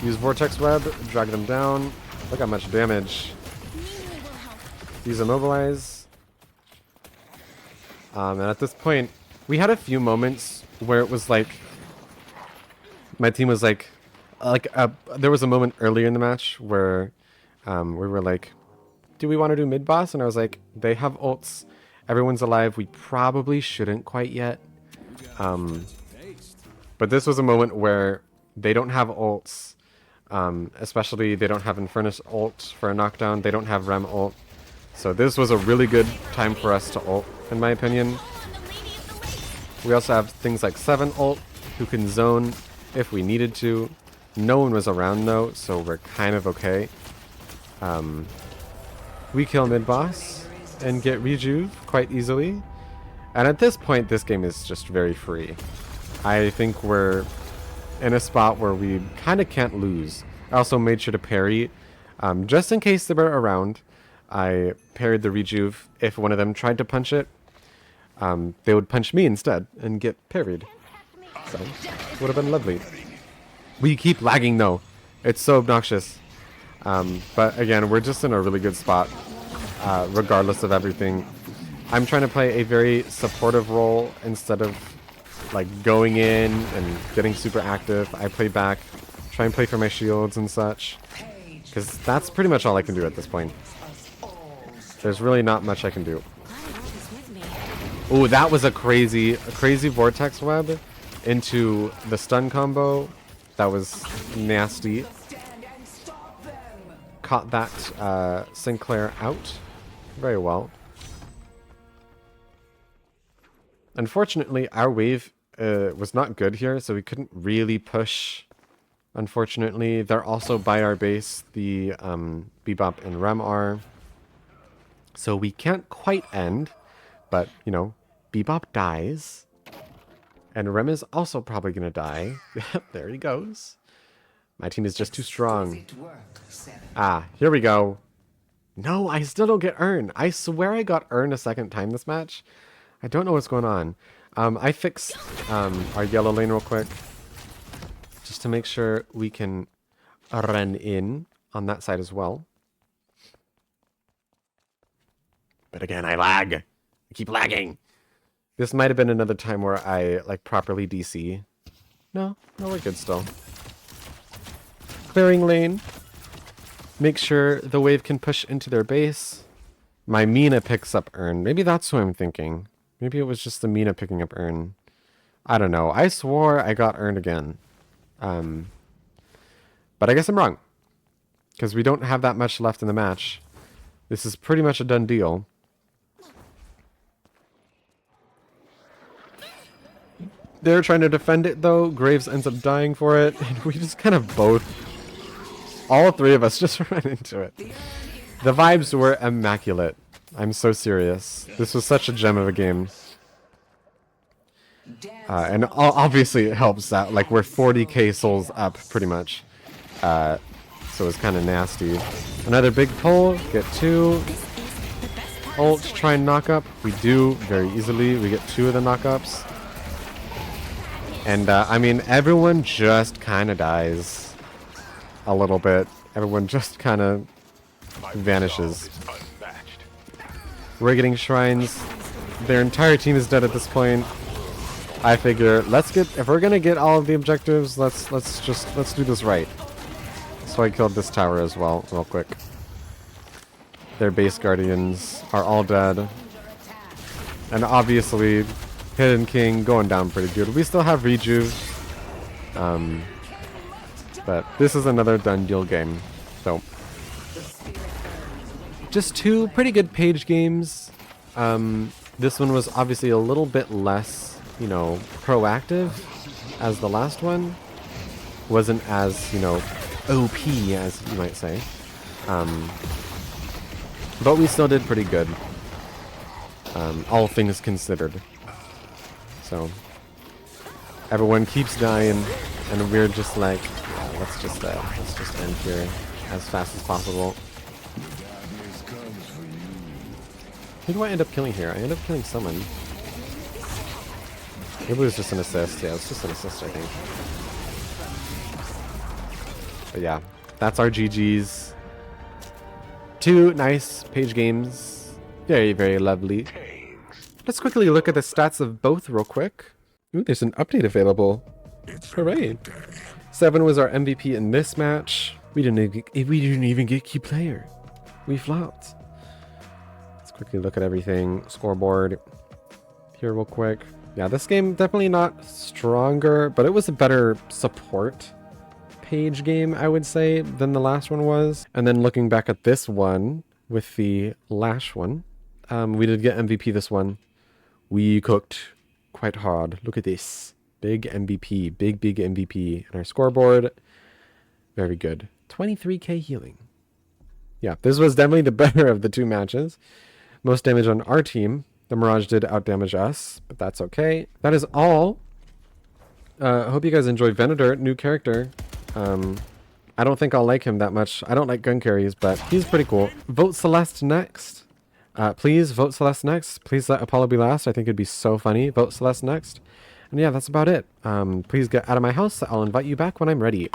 Use vortex web, drag them down. Look how much damage. Use immobilize. And at this point, we had a few moments where it was like, my team was like, like there was a moment earlier in the match where we were like, do we want to do mid boss? And I was like, they have ults, everyone's alive, we probably shouldn't quite yet. But this was a moment where they don't have ults, especially they don't have Infernus ult for a knockdown, they don't have Rem ult. So this was a really good time for us to ult, in my opinion. We also have things like 7 ult, who can zone if we needed to. No one was around though, so we're kind of okay. We kill mid-boss and get rejuve quite easily. And at this point, this game is just very free. I think we're in a spot where we kind of can't lose. I also made sure to parry, just in case they were around. I parried the rejuve. If one of them tried to punch it, they would punch me instead and get parried. So, would have been lovely. We keep lagging though. It's so obnoxious. But again, we're just in a really good spot, regardless of everything. I'm trying to play a very supportive role instead of like going in and getting super active. I play back, try and play for my shields and such, because that's pretty much all I can do at this point. There's really not much I can do. Oh, that was a crazy vortex web into the stun combo. That was nasty. Caught that Sinclair out very well. Unfortunately, our wave was not good here, so we couldn't really push. Unfortunately, they're also by our base. The Bebop and Rem are. So we can't quite end, but, you know, Bebop dies. And Rem is also probably going to die. There he goes. My team is just too strong. Ah, here we go. No, I still don't get Urn. I swear I got Urn a second time this match. I don't know what's going on. I fixed our yellow lane real quick, just to make sure we can run in on that side as well. But again, I lag. I keep lagging. This might have been another time where I like properly DC. No, we're good still. Clearing lane. Make sure the wave can push into their base. My Mina picks up Urn. Maybe that's who I'm thinking. Maybe it was just the Mina picking up Urn. I don't know. I swore I got Urn again. But I guess I'm wrong. Because we don't have that much left in the match. This is pretty much a done deal. They're trying to defend it though. Graves ends up dying for it. And we just kind of both... all three of us just ran into it. The vibes were immaculate. I'm so serious. This was such a gem of a game. And obviously it helps that like we're 40k souls up pretty much. So it's kind of nasty. Another big pull. Get 2. Ult, try and knock up. We do very easily. We get 2 of the knockups. And I mean, everyone just kind of dies a little bit. Everyone just kind of vanishes. We're getting shrines. Their entire team is dead at this point. I figure if we're gonna get all of the objectives, let's do this right. So I killed this tower as well, real quick. Their base guardians are all dead. And obviously, Hidden King going down pretty good. We still have rejuve. But this is another done deal game. So just 2 pretty good Paige games. This one was obviously a little bit less, you know, proactive as the last one. Wasn't as, you know, OP as you might say. But we still did pretty good. All things considered. So everyone keeps dying, and we're just like, yeah, let's just end here as fast as possible. Who do I end up killing here? I end up killing someone. Maybe it was just an assist. Yeah, it's just an assist, I think. But yeah, that's our GGs. 2 nice Paige games. Very, very lovely. Let's quickly look at the stats of both real quick. Ooh, there's an update available. Hooray. 7 was our MVP in this match. We didn't even get key player. We flopped. Let's quickly look at everything. Scoreboard here real quick. Yeah, this game definitely not stronger, but it was a better support Paige game, I would say, than the last one was. And then looking back at this one with the last one, we did get MVP this one. We cooked quite hard. Look at this. Big MVP. Big MVP. And our scoreboard, very good. 23k healing. Yeah, this was definitely the better of the two matches. Most damage on our team. The Mirage did outdamage us, but that's okay. That is all. Hope you guys enjoyed Venator, new character. I don't think I'll like him that much. I don't like gun carries, but he's pretty cool. Vote Celeste next. Please vote Celeste next. Please let Apollo be last. I think it'd be so funny. Vote Celeste next. And yeah, that's about it. Please get out of my house. I'll invite you back when I'm ready.